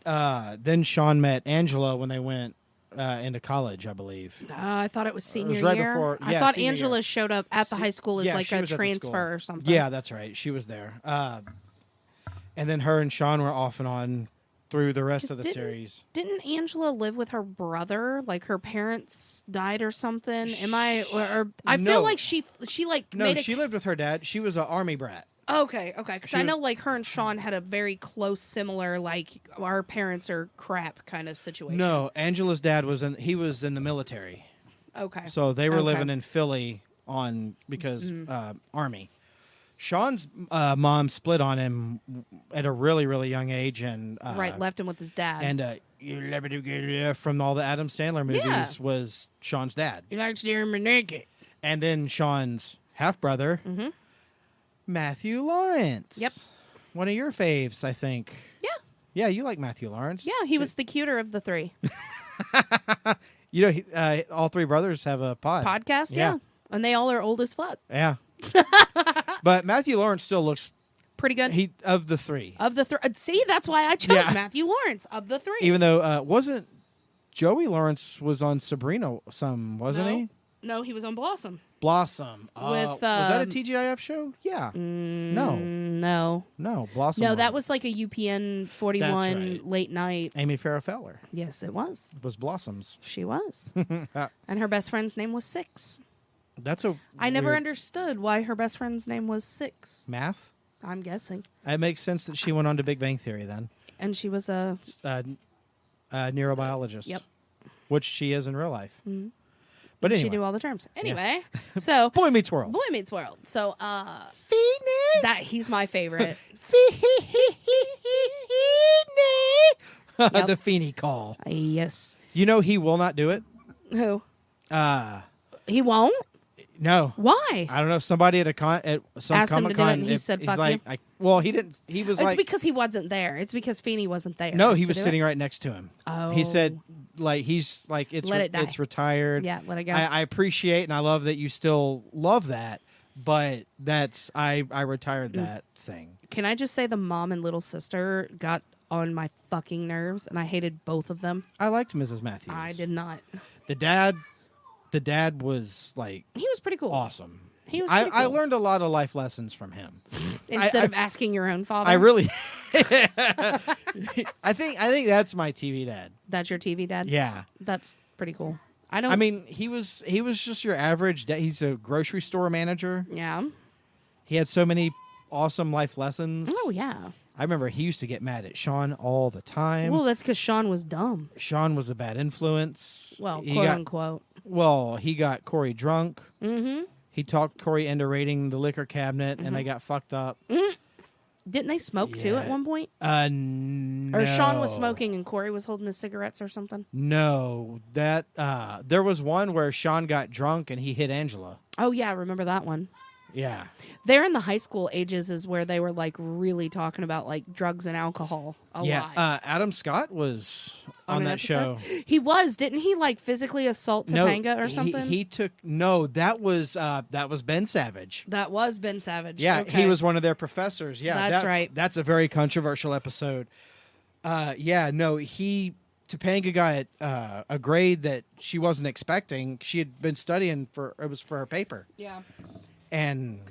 then Sean met Angela when they went into college, I believe. I thought it was senior right year. before- I yeah, thought senior Angela year. showed up at the high school as Yeah, like she a was at the transfer school. or something. Yeah, that's right. She was there. And then her and Sean were off and on through the rest of the series. Didn't Angela live with her brother? Like her parents died or something? Am I? Or I No. feel like she like No, made she lived with her dad. She was an army brat. Okay. Because She I was- know like her and Sean had a very close, similar like our parents are crap kind of situation. No, Angela's dad he was in the military. Okay. So they were Okay. living in Philly because Army. Sean's mom split on him at a really, really young age, and left him with his dad. And you never do get from all the Adam Sandler movies Yeah. was Sean's dad, you like steering me naked. and then Sean's half brother, Matthew Lawrence. Yep. One of your faves, I think. Yeah. Yeah, you like Matthew Lawrence. Yeah, he was the cuter of the three. You know, all three brothers have a Podcast, Yeah. yeah. And they all are old as fuck. Yeah. But Matthew Lawrence still looks Pretty good. of the three. Of the three. See, that's why I chose Yeah. Matthew Lawrence of the three. Even though wasn't Joey Lawrence was on Sabrina wasn't he? No, he was on Blossom. Blossom. With, was that a TGIF show? Yeah. No. No, Blossom. No, that was like a UPN 41 That's right. late night. Amy Farrah Fowler. Yes, it was. It was Blossoms. She was. And her best friend's name was Six. That's a I never weird- understood why her best friend's name was Six. math. I'm guessing. It makes sense that she went on to Big Bang Theory then. And she was a... Neurobiologist. Yep. Which she is in real life. Mm-hmm. But She anyway, knew all the terms. Anyway, so... Boy Meets World. Boy Meets World. So, Phoenix. he's my favorite. The Feeny call. Yes. You know he will not do it. Who? Uh He won't? no. Why? I don't know. Somebody at some Asked him to do it, Comic-Con. and he said, he's "Fuck like, you." well, he didn't. He was It's like, because he wasn't there. It's because Feeney wasn't there. no, he to was do sitting it. right next to him. Oh. He said, like, he's like, it's Let it die. it's retired. Yeah, let it go. I appreciate and I love that you still love that, but that's I retired that thing. Can I just say the mom and little sister got on my fucking nerves, and I hated both of them. I liked Mrs. Matthews. I did not. The dad was like He was pretty cool. awesome. He was pretty I cool. learned a lot of life lessons from him. Instead of asking your own father. I really I think that's my TV dad. That's your TV dad? Yeah. That's pretty cool. I mean, he was just your average dad. He's a grocery store manager. Yeah. He had so many awesome life lessons. Oh, yeah. I remember he used to get mad at Sean all the time. Well, that's because Sean was dumb. Sean was a bad influence. Well, He quote got- unquote. Well, he got Corey drunk. Mm-hmm. He talked Corey into raiding the liquor cabinet, and they got fucked up. Didn't they smoke too Yeah. at one point? No. Or Sean was smoking and Corey was holding his cigarettes or something? No, that there was one where Sean got drunk and he hit Angela. Oh, yeah, I remember that one. Yeah, They're in the high school ages is where they were like really talking about like drugs and alcohol a lot. Adam Scott was on an that episode? show. He was, didn't he? Like physically assault Topanga or something? He took that was Ben Savage. That was Ben Savage. Yeah, Okay. he was one of their professors. Yeah, That's right. That's a very controversial episode. Topanga got a grade that she wasn't expecting. She had been studying for her paper. Yeah. And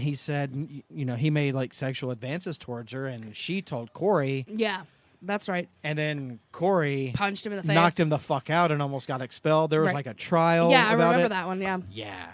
he said, he made like sexual advances towards her, and she told Corey, Yeah, that's right. and then Corey Punched him in the face. knocked him the fuck out and almost got expelled. There was Right. like a trial. Yeah, I about remember it. that one. Yeah. Yeah,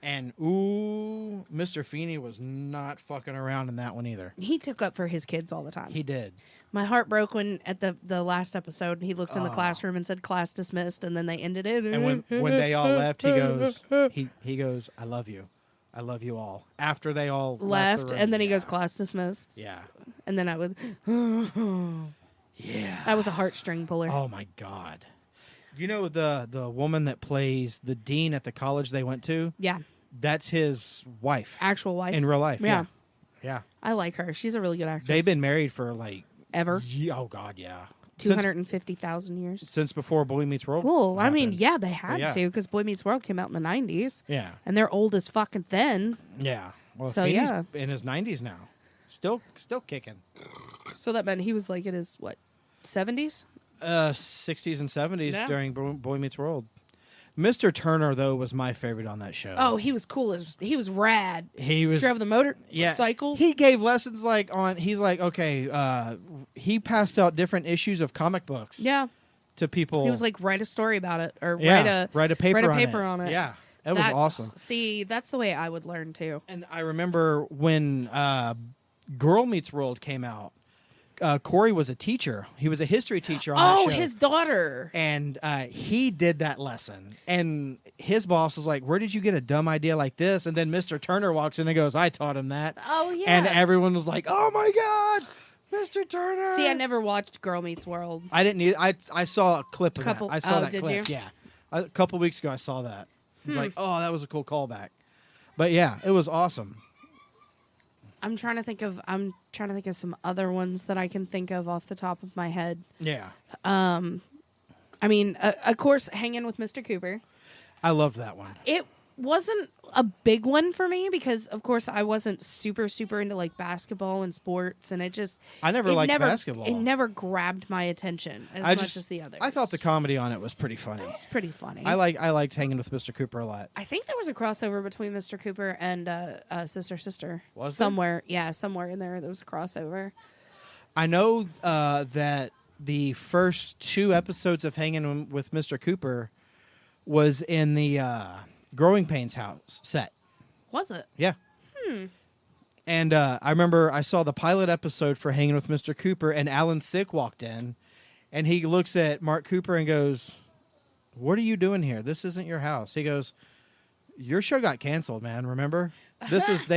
and Mr. Feeney was not fucking around in that one either. He took up for his kids all the time. He did. My heart broke when at the last episode he looked in the classroom and said class dismissed, and then they ended it. And when they all left, he goes, I love you all. After they all left, the room. and then he Yeah. goes class dismissed. Yeah, And then I was yeah. that was a heartstring puller. Oh my god. You know the woman that plays the dean at the college they went to? Yeah, That's his wife actual wife in real life. Yeah. Yeah. I like her. She's a really good actress. They've been married for like ever oh god, yeah. 250,000 years. Since before Boy Meets World. Well, I mean, happened. yeah, they had Yeah. to because Boy Meets World came out in the 90s, Yeah. and they're old as fucking then. Yeah. Well, So, Feeney's yeah. in his 90s now. Still kicking. So that meant he was like in his 70s. 60s and 70s Yeah. during Boy Meets World. Mr. Turner though was my favorite on that show. Oh, he was cool. He was rad. he was Drove the motorcycle. He gave lessons he's like, okay, he passed out different issues of comic books Yeah, to people. he was like write a story about it or yeah, write a paper on it. Yeah, that was awesome. See, that's the way I would learn too. And I remember when Girl Meets World came out, Corey was a teacher. He was a history teacher on that Oh, show. his daughter. And he did that lesson. And his boss was like, where did you get a dumb idea like this? And then Mr. Turner walks in and goes, I taught him that. Oh yeah. And everyone was like, oh my God, Mr. Turner. See, I never watched Girl Meets World. I didn't either. I saw a clip of Couple- that. I saw oh, that did clip. you? Yeah. A couple weeks ago, I saw that. I was like, oh, that was a cool callback. But yeah, it was awesome. I'm trying to think of some other ones that I can think of off the top of my head. Yeah. I mean, of course, Hanging with Mr. Cooper. I loved that one. It wasn't a big one for me because, of course, I wasn't super into like basketball and sports, and I never liked basketball. It never grabbed my attention as much as the others. I thought the comedy on it was pretty funny. It's pretty funny. I liked Hanging with Mr. Cooper a lot. I think there was a crossover between Mr. Cooper and Sister. Was there? somewhere? Yeah, somewhere in there was a crossover. I know that the first 2 episodes of Hanging with Mr. Cooper was in the Growing Pains house set. Was it? Yeah. And I remember I saw the pilot episode for Hanging with Mr. Cooper, and Alan Thicke walked in, and he looks at Mark Cooper and goes, "What are you doing here? This isn't your house." He goes, "Your show got canceled, man. Remember? This is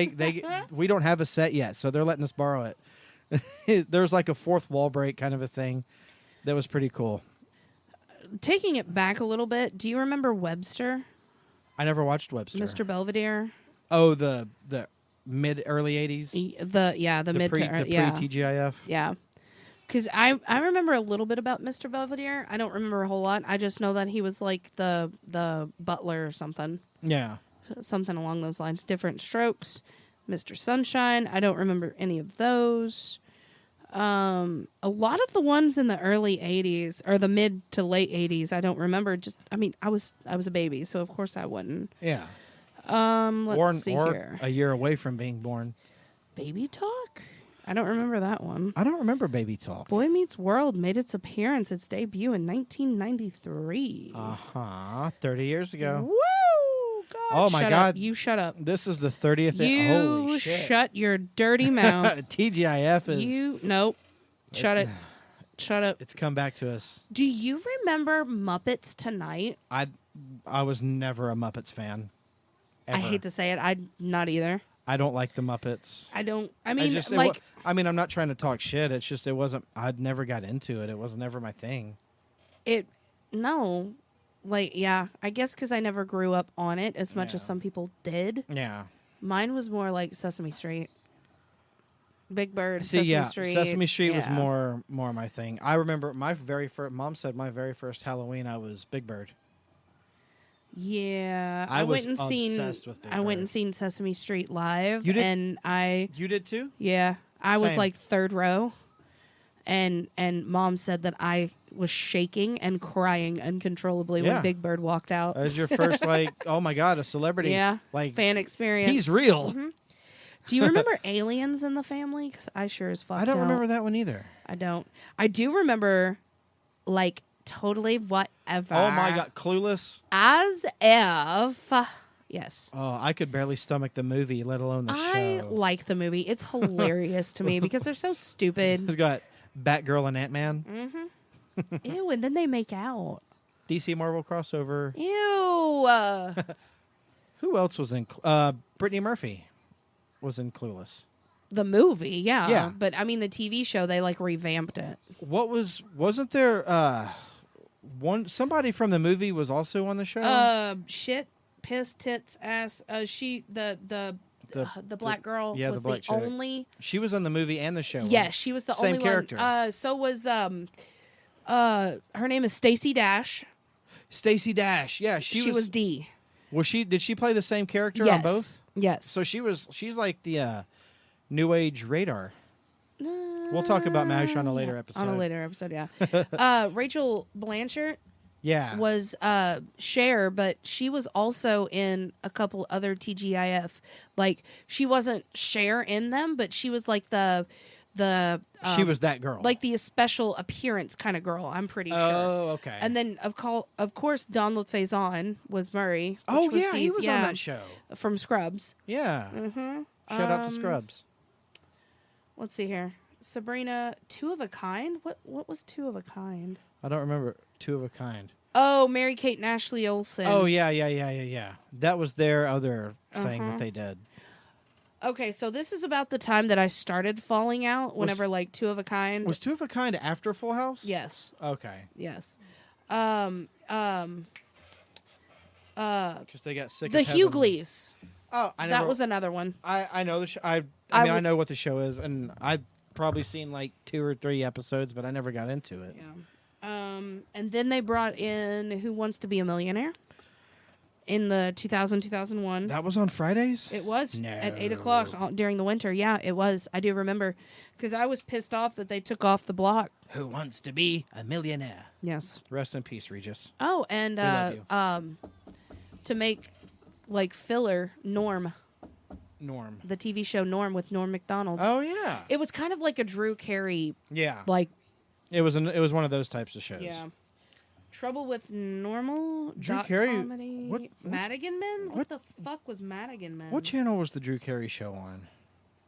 we don't have a set yet, so they're letting us borrow it." There's like a fourth wall break kind of a thing. That was pretty cool. Taking it back a little bit, do you remember Webster? I never watched Webster. Mr. Belvedere? Oh, the mid early 80s. The mid pre yeah. TGIF. Yeah. Because I remember a little bit about Mr. Belvedere. I don't remember a whole lot. I just know that he was like the butler or something. Yeah. Something along those lines. Different Strokes. Mr. Sunshine. I don't remember any of those. A lot of the ones in the early 80s or the mid to late 80s, I don't remember. I was a baby, so of course I wouldn't. Yeah. Let's see or here. a year away from being born. Baby Talk? I don't remember that one. I don't remember Baby Talk. Boy Meets World made its debut in 1993. 30 years ago. Woo! God, Oh, my shut God. Up. You shut up. This is the 30th. Holy You shit. shut your dirty mouth. TGIF is... Nope. Shut it. Shut up. It's come back to us. Do you remember Muppets Tonight? I was never a Muppets fan. Ever. I hate to say it. I'm not either. I don't like the Muppets. I'm not trying to talk shit. It's just, it wasn't, I'd never got into it. It was never my thing. No. I guess because I never grew up on it as much as some people did. Yeah. Mine was more like Sesame Street. Big Bird, See, Sesame Street. Sesame Street was Yeah. more my thing. I remember Mom said my very first Halloween, I was Big Bird. Yeah, I was went and seen. obsessed with Big I went Bird. and seen Sesame Street live, You did? and You did too? yeah, I was Same. like third row, and Mom said that I was shaking and crying uncontrollably Yeah. when Big Bird walked out. That was your first, oh my God, a celebrity. Yeah, Like, fan experience. he's real. Mm-hmm. Do you remember Aliens in the Family? Because I sure as fuck I don't remember that one either. I don't. I do remember, like, totally whatever. Oh my God, Clueless. As if, yes. Oh, I could barely stomach the movie, let alone the I show. like the movie. It's hilarious to me because they're so stupid. It's got Batgirl and Ant-Man. Ew, and then they make out. DC Marvel crossover. Ew. Who else was in? Brittany Murphy was in Clueless. The movie, yeah. Yeah. But I mean, the TV show, they like revamped it. Wasn't there somebody from the movie was also on the show? Shit, piss, tits, ass. The black girl yeah, was the black chick. only. She was on the movie and the show. Yes, she was the Same only character. one. So was her name is Stacey Dash. Stacey Dash. Yeah, She was D. Was she? Did she play the same character Yes. on both? Yes. So she's like the New Age Radar. We'll talk about MASH on a later episode. On a later episode, yeah. Rachel Blanchard Yeah. was Cher, but she was also in a couple other TGIF. Like, she wasn't Cher in them, but she was like the she was that girl. like the special appearance kind of girl. I'm pretty sure. Oh, okay. And then of course Donald Faison was Murray. which oh was yeah, he Dee's- was on that show. from Scrubs. Yeah. Mm-hmm. Shout out to Scrubs. Let's see here. Sabrina, Two of a Kind. What was Two of a Kind? I don't remember Two of a Kind. Oh, Mary Kate and Ashley Olsen. Oh yeah. That was their other thing that they did. Okay, so this is about the time that I started falling out. Whenever like Two of a Kind. Was Two of a Kind after Full House? Yes. Okay. Yes. Because they got sick. The of having- Hughleys. Oh, That was another one. I know the show. I I know what the show is, and I've probably seen like 2 or 3 episodes, but I never got into it. Yeah. And then they brought in Who Wants to Be a Millionaire in the 2000-2001. That was on Fridays? It was No. at 8:00 during the winter. Yeah, it was. I do remember because I was pissed off that they took off the block. Who Wants to Be a Millionaire? Yes. Rest in peace, Regis. Oh, and love you. to make like filler, Norm, Norm. the TV show Norm with Norm Macdonald. Oh yeah. It was kind of like a Drew Carey, Yeah. like It was one of those types of shows. yeah. Trouble with Normal. Drew Carey- Comedy. what- Madigan Men? what- What the fuck was Madigan Men? What channel was the Drew Carey show on?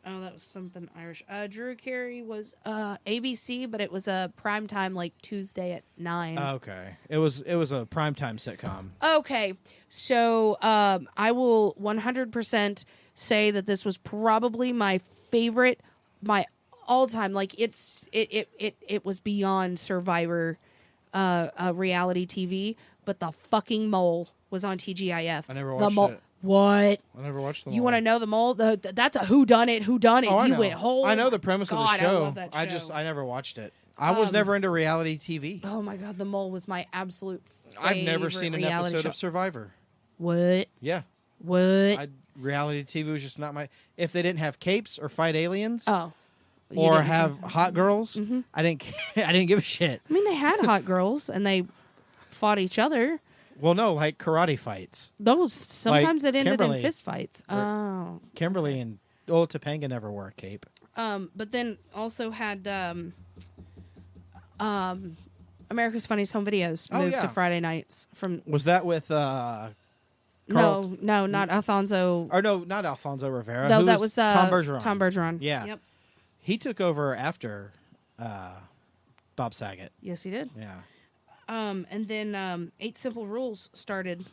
Oh, that was something Irish. Drew Carey was ABC, but it was a primetime like Tuesday at 9. Okay. It was a primetime sitcom. Okay, so I will 100% say that this was probably my favorite, my all-time. Like it was beyond Survivor reality TV, but the fucking Mole was on TGIF. I never The watched Mole. it. What? I never watched them. You want to know the Mole? That's a who done it. Oh, I You know. went whole. I know the premise God, of the show. I love that show. I never watched it. I was never into reality TV. Oh my god, the Mole was my absolute. I've never favorite seen an reality episode show. of Survivor. What? Yeah. What? Reality TV was just not my. If they didn't have capes or fight aliens, Oh, or didn't- have hot girls. I didn't. I didn't give a shit. I mean, they had hot girls and they fought each other. Well, no, like karate fights. Those sometimes it ended Kimberly. in fist fights. Oh, Kimberly and Topanga never wore a cape. but then also had America's Funniest Home Videos Oh, moved yeah. to Friday nights from. Was that with No, not Mm-hmm. Alfonso. or no, not Alfonso Rivera. No, Who that was Tom Bergeron. Tom Bergeron. Yeah. Yep. He took over after Bob Saget. Yes, he did. Yeah. And then 8 Simple Rules started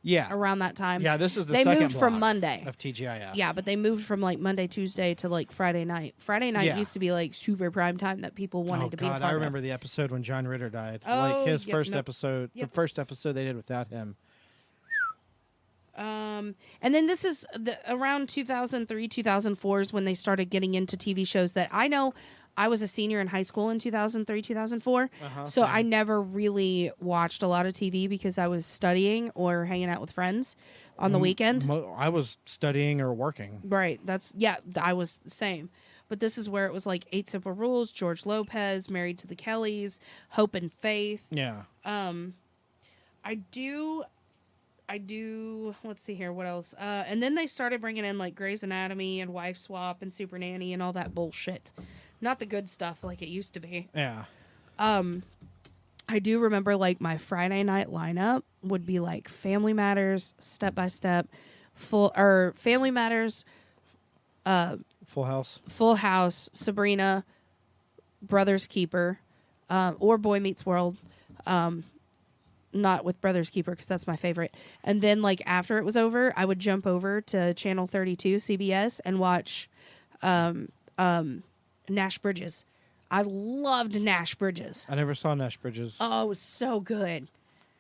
Yeah. around that time. Yeah, this is the They second moved from block Monday. of TGIF. Yeah, but they moved from like Monday, Tuesday to like Friday night. Friday night Yeah. used to be like super prime time that people wanted Oh to be a God, part I remember of. the episode when John Ritter died. Oh, like his yep, first nope. episode, Yep. the first episode they did without him. And then this is around 2003, 2004 is when they started getting into TV shows that I know. I was a senior in high school in 2003, 2004. So same. I never really watched a lot of TV because I was studying or hanging out with friends on the weekend. I was studying or working. Right. I was the same. But this is where it was like 8 Simple Rules, George Lopez, Married to the Kellys, Hope and Faith. Yeah. I do. Let's see here. What else? And then they started bringing in like Grey's Anatomy and Wife Swap and Super Nanny and all that bullshit. Not the good stuff like it used to be. Yeah. I do remember like my Friday night lineup would be like Family Matters, Step by Step, Family Matters, Full House. Full House, Sabrina, Brothers Keeper, or Boy Meets World. Not with Brothers Keeper because that's my favorite. And then like after it was over, I would jump over to Channel 32 CBS and watch Nash Bridges. I loved Nash Bridges. I never saw Nash Bridges. Oh, it was so good.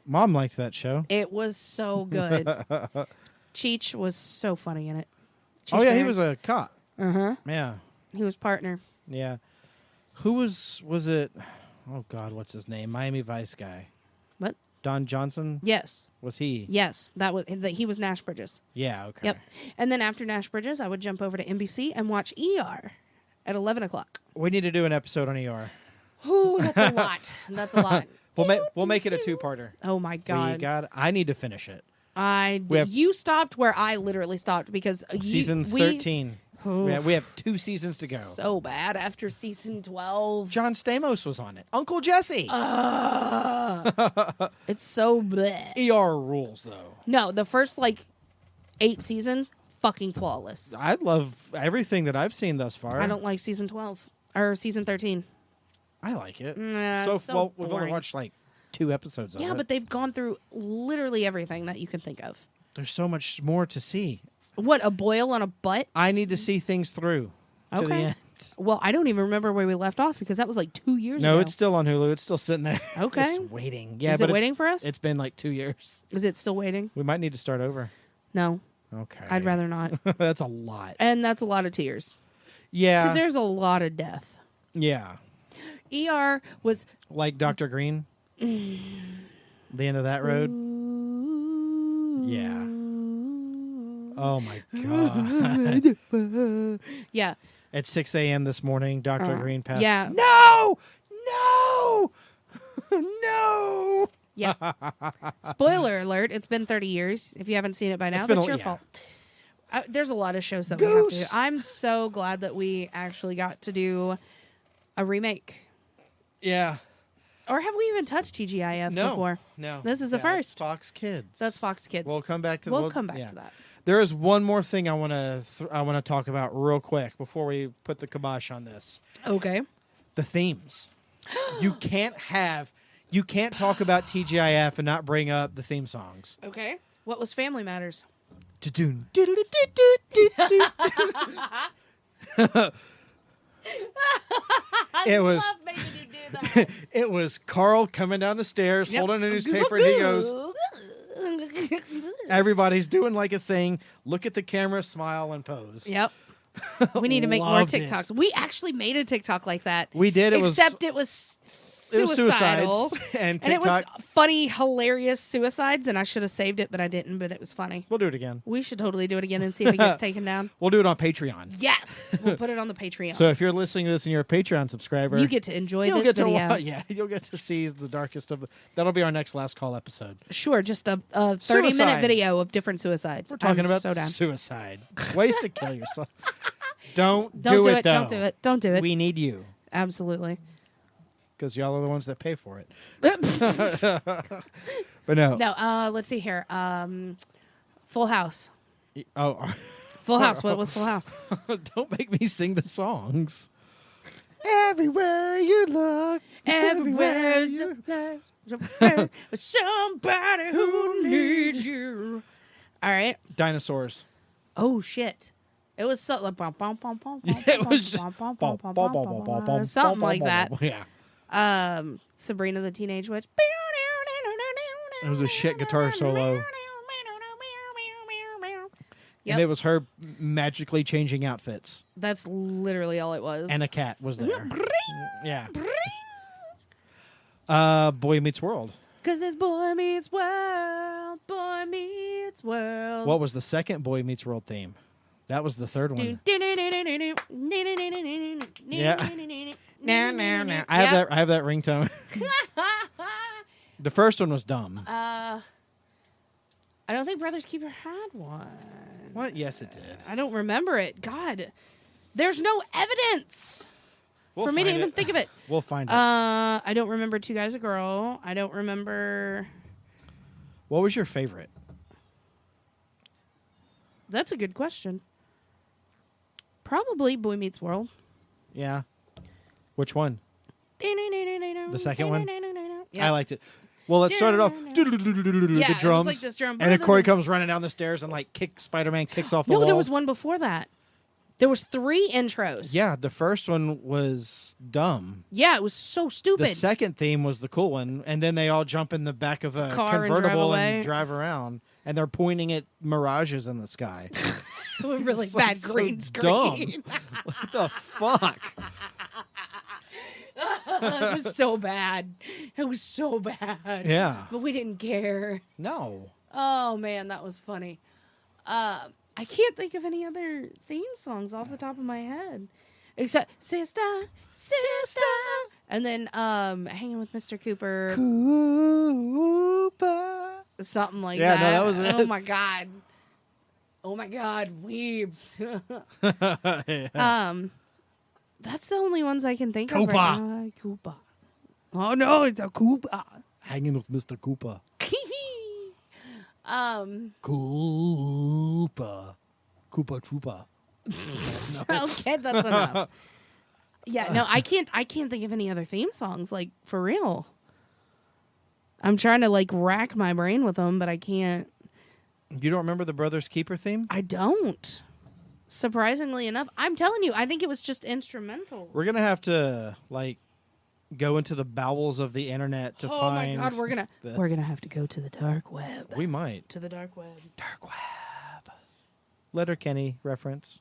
Mom liked that show. It was so good. Cheech was so funny in it. Oh yeah, he Barron. was a cop. Uh-huh. Yeah. He was partner. Yeah. Who was it? Oh God, what's his name? Miami Vice guy. What? Don Johnson? Yes. Was he? Yes. He was Nash Bridges. Yeah, okay. Yep. And then after Nash Bridges, I would jump over to NBC and watch ER at 11 o'clock. We need to do an episode on ER. Ooh, that's a lot. That's a lot. We'll make it a two-parter. Oh, my God. I need to finish it. You stopped where I literally stopped because Season 13. We have 2 seasons to go. So bad after season 12. John Stamos was on it. Uncle Jesse. It's so bleh. ER rules, though. No, the first 8 seasons, fucking flawless. I love everything that I've seen thus far. I don't like season 12 or season 13. I like it. Nah, it's so we've only boring. watched 2 episodes of it. Yeah, but they've gone through literally everything that you can think of. There's so much more to see. What, a boil on a butt? I need to see things through to the Okay. end. Well, I don't even remember where we left off because that was 2 years ago. No, it's still on Hulu. It's still sitting there. Okay. It's waiting. Yeah, Is but it waiting for us? It's been 2 years. Is it still waiting? We might need to start over. No, Okay. I'd rather not. That's a lot. And that's a lot of tears Yeah. because there's a lot of death. Yeah. ER was Like Dr. Green. The end of that road. Yeah. Oh my God. yeah. At 6 a.m. this morning, Dr. Green passed. Yeah. No! No! No! Yeah. Spoiler alert, it's been 30 years. If you haven't seen it by now, been that's a- your yeah. fault. There's a lot of shows that we have to do. Goose. I'm so glad that we actually got to do a remake. Yeah. Or have we even touched TGIF No. before? No. This is the That's first. Fox Kids. That's Fox Kids. We'll come back to We'll come back yeah. to that. There is one more thing I want to talk about real quick before we put the kibosh on this. Okay. The themes. You can't talk about TGIF and not bring up the theme songs. Okay. What was Family Matters? Da-doon. It was Love making you do that. it was Carl coming down the stairs holding a newspaper and he goes, everybody's doing like a thing, look at the camera, smile, and pose. Yep. We need to make more Loved it. TikToks. We actually made a TikTok like that. We did. It Except it was suicidal. And And it was TikTok. funny, hilarious suicides, and I should have saved it, but I didn't, but it was funny. We'll do it again. We should totally do it again and see if it gets taken down. We'll do it on Patreon. Yes. We'll put it on the Patreon. So if you're listening to this and you're a Patreon subscriber, you get to enjoy you'll this get video. you'll get to see the darkest of the. That'll be our next last call episode. Sure, just a 30-minute Suicides. video of different suicides. We're talking I'm about so down. suicide, ways to kill yourself. Don't Don't do it. it. Though. Don't do it. Don't do it. We need you Absolutely. because y'all are the ones that pay for it. But no. No, let's see here. Full House. Oh, Full House. What was Full House? don't make me sing the songs. Everywhere you look, Everywhere you. somebody who needs you. All right. Dinosaurs. Oh shit! It was so like bum, bum, bum, bum, Yeah, it was just something like that. Yeah. Sabrina the Teenage Witch. It was a shit guitar solo. Yep. And it was her magically changing outfits. That's literally all it was. And a cat was there. Yeah. Boy Meets World. Because it's Boy Meets World, Boy Meets World. What was the second Boy Meets World theme? That was the third one. Yeah. I have that ringtone. The first one was dumb. I don't think Brothers Keeper had one. What? Yes, it did. I don't remember it. God, there's no evidence We'll for me to find even it. think of it. We'll find it. I don't remember Two Guys a Girl. I don't remember. What was your favorite? That's a good question. Probably Boy Meets World. Yeah. Which one? The second one? Yeah. I liked it. Well, it started off Yeah, the it drums, was like this drum. and then Corey comes running down the stairs and like Spider-Man kicks off the No, wall. there was one before that. There was 3 intros. Yeah, the first one was dumb. Yeah, it was so stupid. The second theme was the cool one, and then they all jump in the back of a Car and convertible drive and away. drive around, and they're pointing at mirages in the sky. With really It's like bad so green dumb. screen. What the fuck? It was so bad. It was so bad. Yeah. But we didn't care. No. Oh, man, that was funny. I can't think of any other theme songs off the top of my head. Except Sister, Sister. And then Hanging with Mr. Cooper. Cooper. Something like Yeah, that. no, that was it. Oh, my God. Oh, my God. Weebs. Yeah. That's the only ones I can think of Cooper. right now. Cooper. Oh, no, it's a Cooper. Hanging with Mr. Cooper. Cooper Trooper. Okay, that's enough. Yeah, no, I can't think of any other theme songs, like, for real. I'm trying to, like, rack my brain with them, but I can't. You don't remember the Brothers Keeper theme? I don't. Surprisingly enough. I'm telling you, I think it was just instrumental. We're gonna have to like go into the bowels of the internet to Oh find. my God, we're this. gonna have to go to the dark web. We might. To the dark web. Dark web. Letterkenny reference.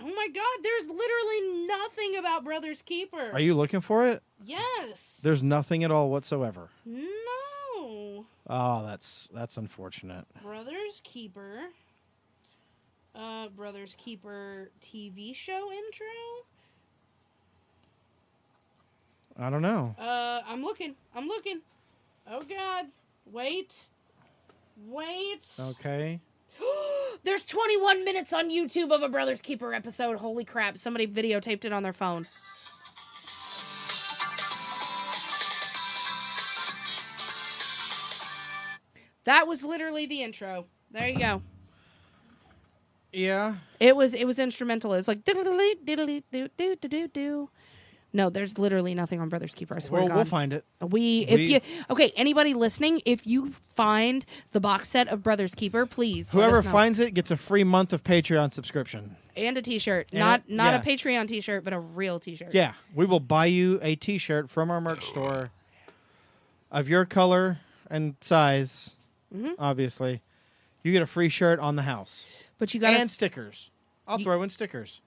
Oh my God, there's literally nothing about Brothers Keeper. Are you looking for it? Yes. There's nothing at all whatsoever. No. Oh, that's unfortunate. Brothers Keeper. Brothers Keeper TV show intro. I don't know. I'm looking. Oh God. Wait. Okay. There's 21 minutes on YouTube of a Brothers Keeper episode. Holy crap. Somebody videotaped it on their phone. That was literally the intro. There you go. Yeah. It was instrumental. It was like diddly diddly do do do do do. No, there's literally nothing on Brothers Keeper. I swear to God. We'll find it. Okay, anybody listening, if you find the box set of Brothers Keeper, please. let Whoever us know. finds it gets a free month of Patreon subscription. And a T-shirt, And not yeah. a Patreon T-shirt, but a real T-shirt. Yeah, we will buy you a T-shirt from our merch store of your color and size. Obviously, you get a free shirt on the house But you got and stickers. I'll throw in stickers.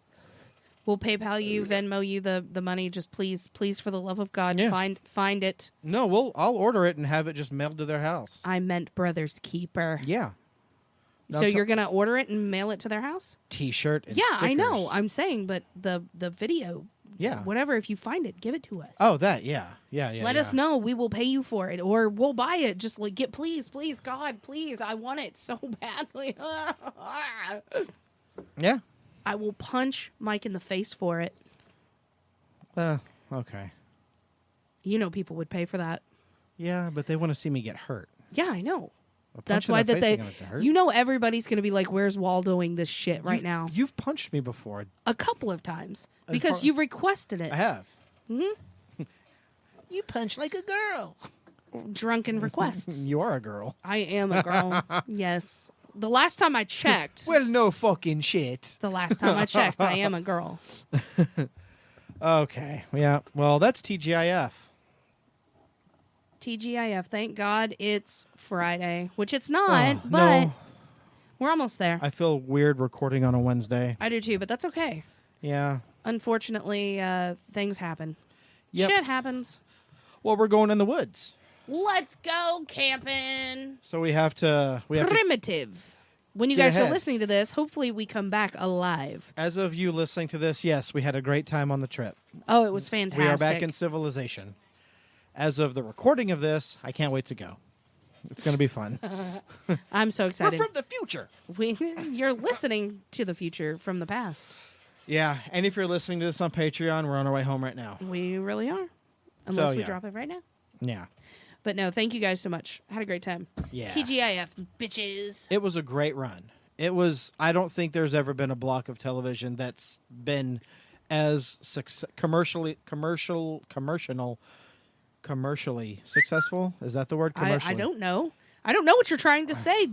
We'll PayPal you, Venmo you the money. Just please, for the love of God, find it. No, I'll order it and have it just mailed to their house. I meant Brother's Keeper. Yeah. So you're going to order it and mail it to their house? T-shirt and Yeah, stickers. I know. I'm saying, but the video, whatever, if you find it, give it to us. Oh, that, yeah. Let us know. We will pay you for it, or we'll buy it. Just like please, God, please. I want it so badly. Yeah. I will punch Mike in the face for it. Okay. You know people would pay for that. Yeah, but they want to see me get hurt. Yeah, I know. A punch That's in why the that face ain't gonna hurt. you know, everybody's going to be like, where's Waldoing this shit right now? You've punched me before. A couple of times. Because you've requested it. I have. Mm-hmm. You punch like a girl. Drunken requests. You are a girl. I am a girl. Yes. The last time I checked. Well, no fucking shit. The last time I checked, I am a girl. Okay. Yeah. Well, that's TGIF. TGIF. Thank God it's Friday, which it's not, but no. we're almost there. I feel weird recording on a Wednesday. I do too, but that's okay. Yeah. Unfortunately, things happen. Yep. Shit happens. Well, we're going in the woods. Let's go camping. So we have to... Primitive. When you Get guys are ahead. listening to this, hopefully we come back alive. As of you listening to this, yes, we had a great time on the trip. Oh, it was fantastic. We are back in civilization. As of the recording of this, I can't wait to go. It's going to be fun. I'm so excited. We're from the future. You're listening to the future from the past. Yeah, and if you're listening to this on Patreon, we're on our way home right now. We really are. Unless we yeah. drop it right now. Yeah. But no, thank you guys so much. Had a great time. Yeah. TGIF, bitches. It was a great run. It was, I don't think there's ever been a block of television that's been as commercially successful. Is that the word? Commercially. I don't know. I don't know what you're trying to say,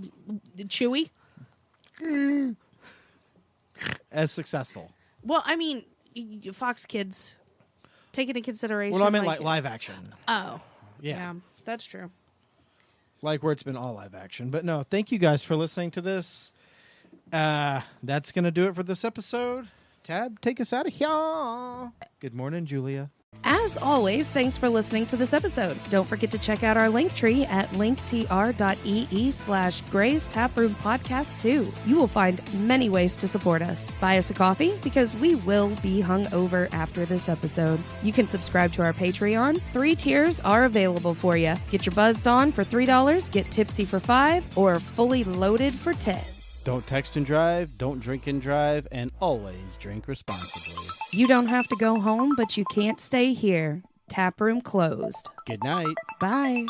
Chewy. As successful. Well, I mean, Fox Kids, take it into consideration. Well, I meant like live action. Oh. Yeah. That's true. Like where it's been all live action. But no, thank you guys for listening to this. That's going to do it for this episode. Tab, take us out of here. Good morning, Julia. As always, thanks for listening to this episode. Don't forget to check out our link tree at linktr.ee/Gray's Taproom Podcast 2. You will find many ways to support us. Buy us a coffee because we will be hungover after this episode. You can subscribe to our Patreon. 3 tiers are available for you. Get your buzzed on for $3, get tipsy for $5, or fully loaded for $10. Don't text and drive, don't drink and drive, and always drink responsibly. You don't have to go home, but you can't stay here. Taproom closed. Good night. Bye.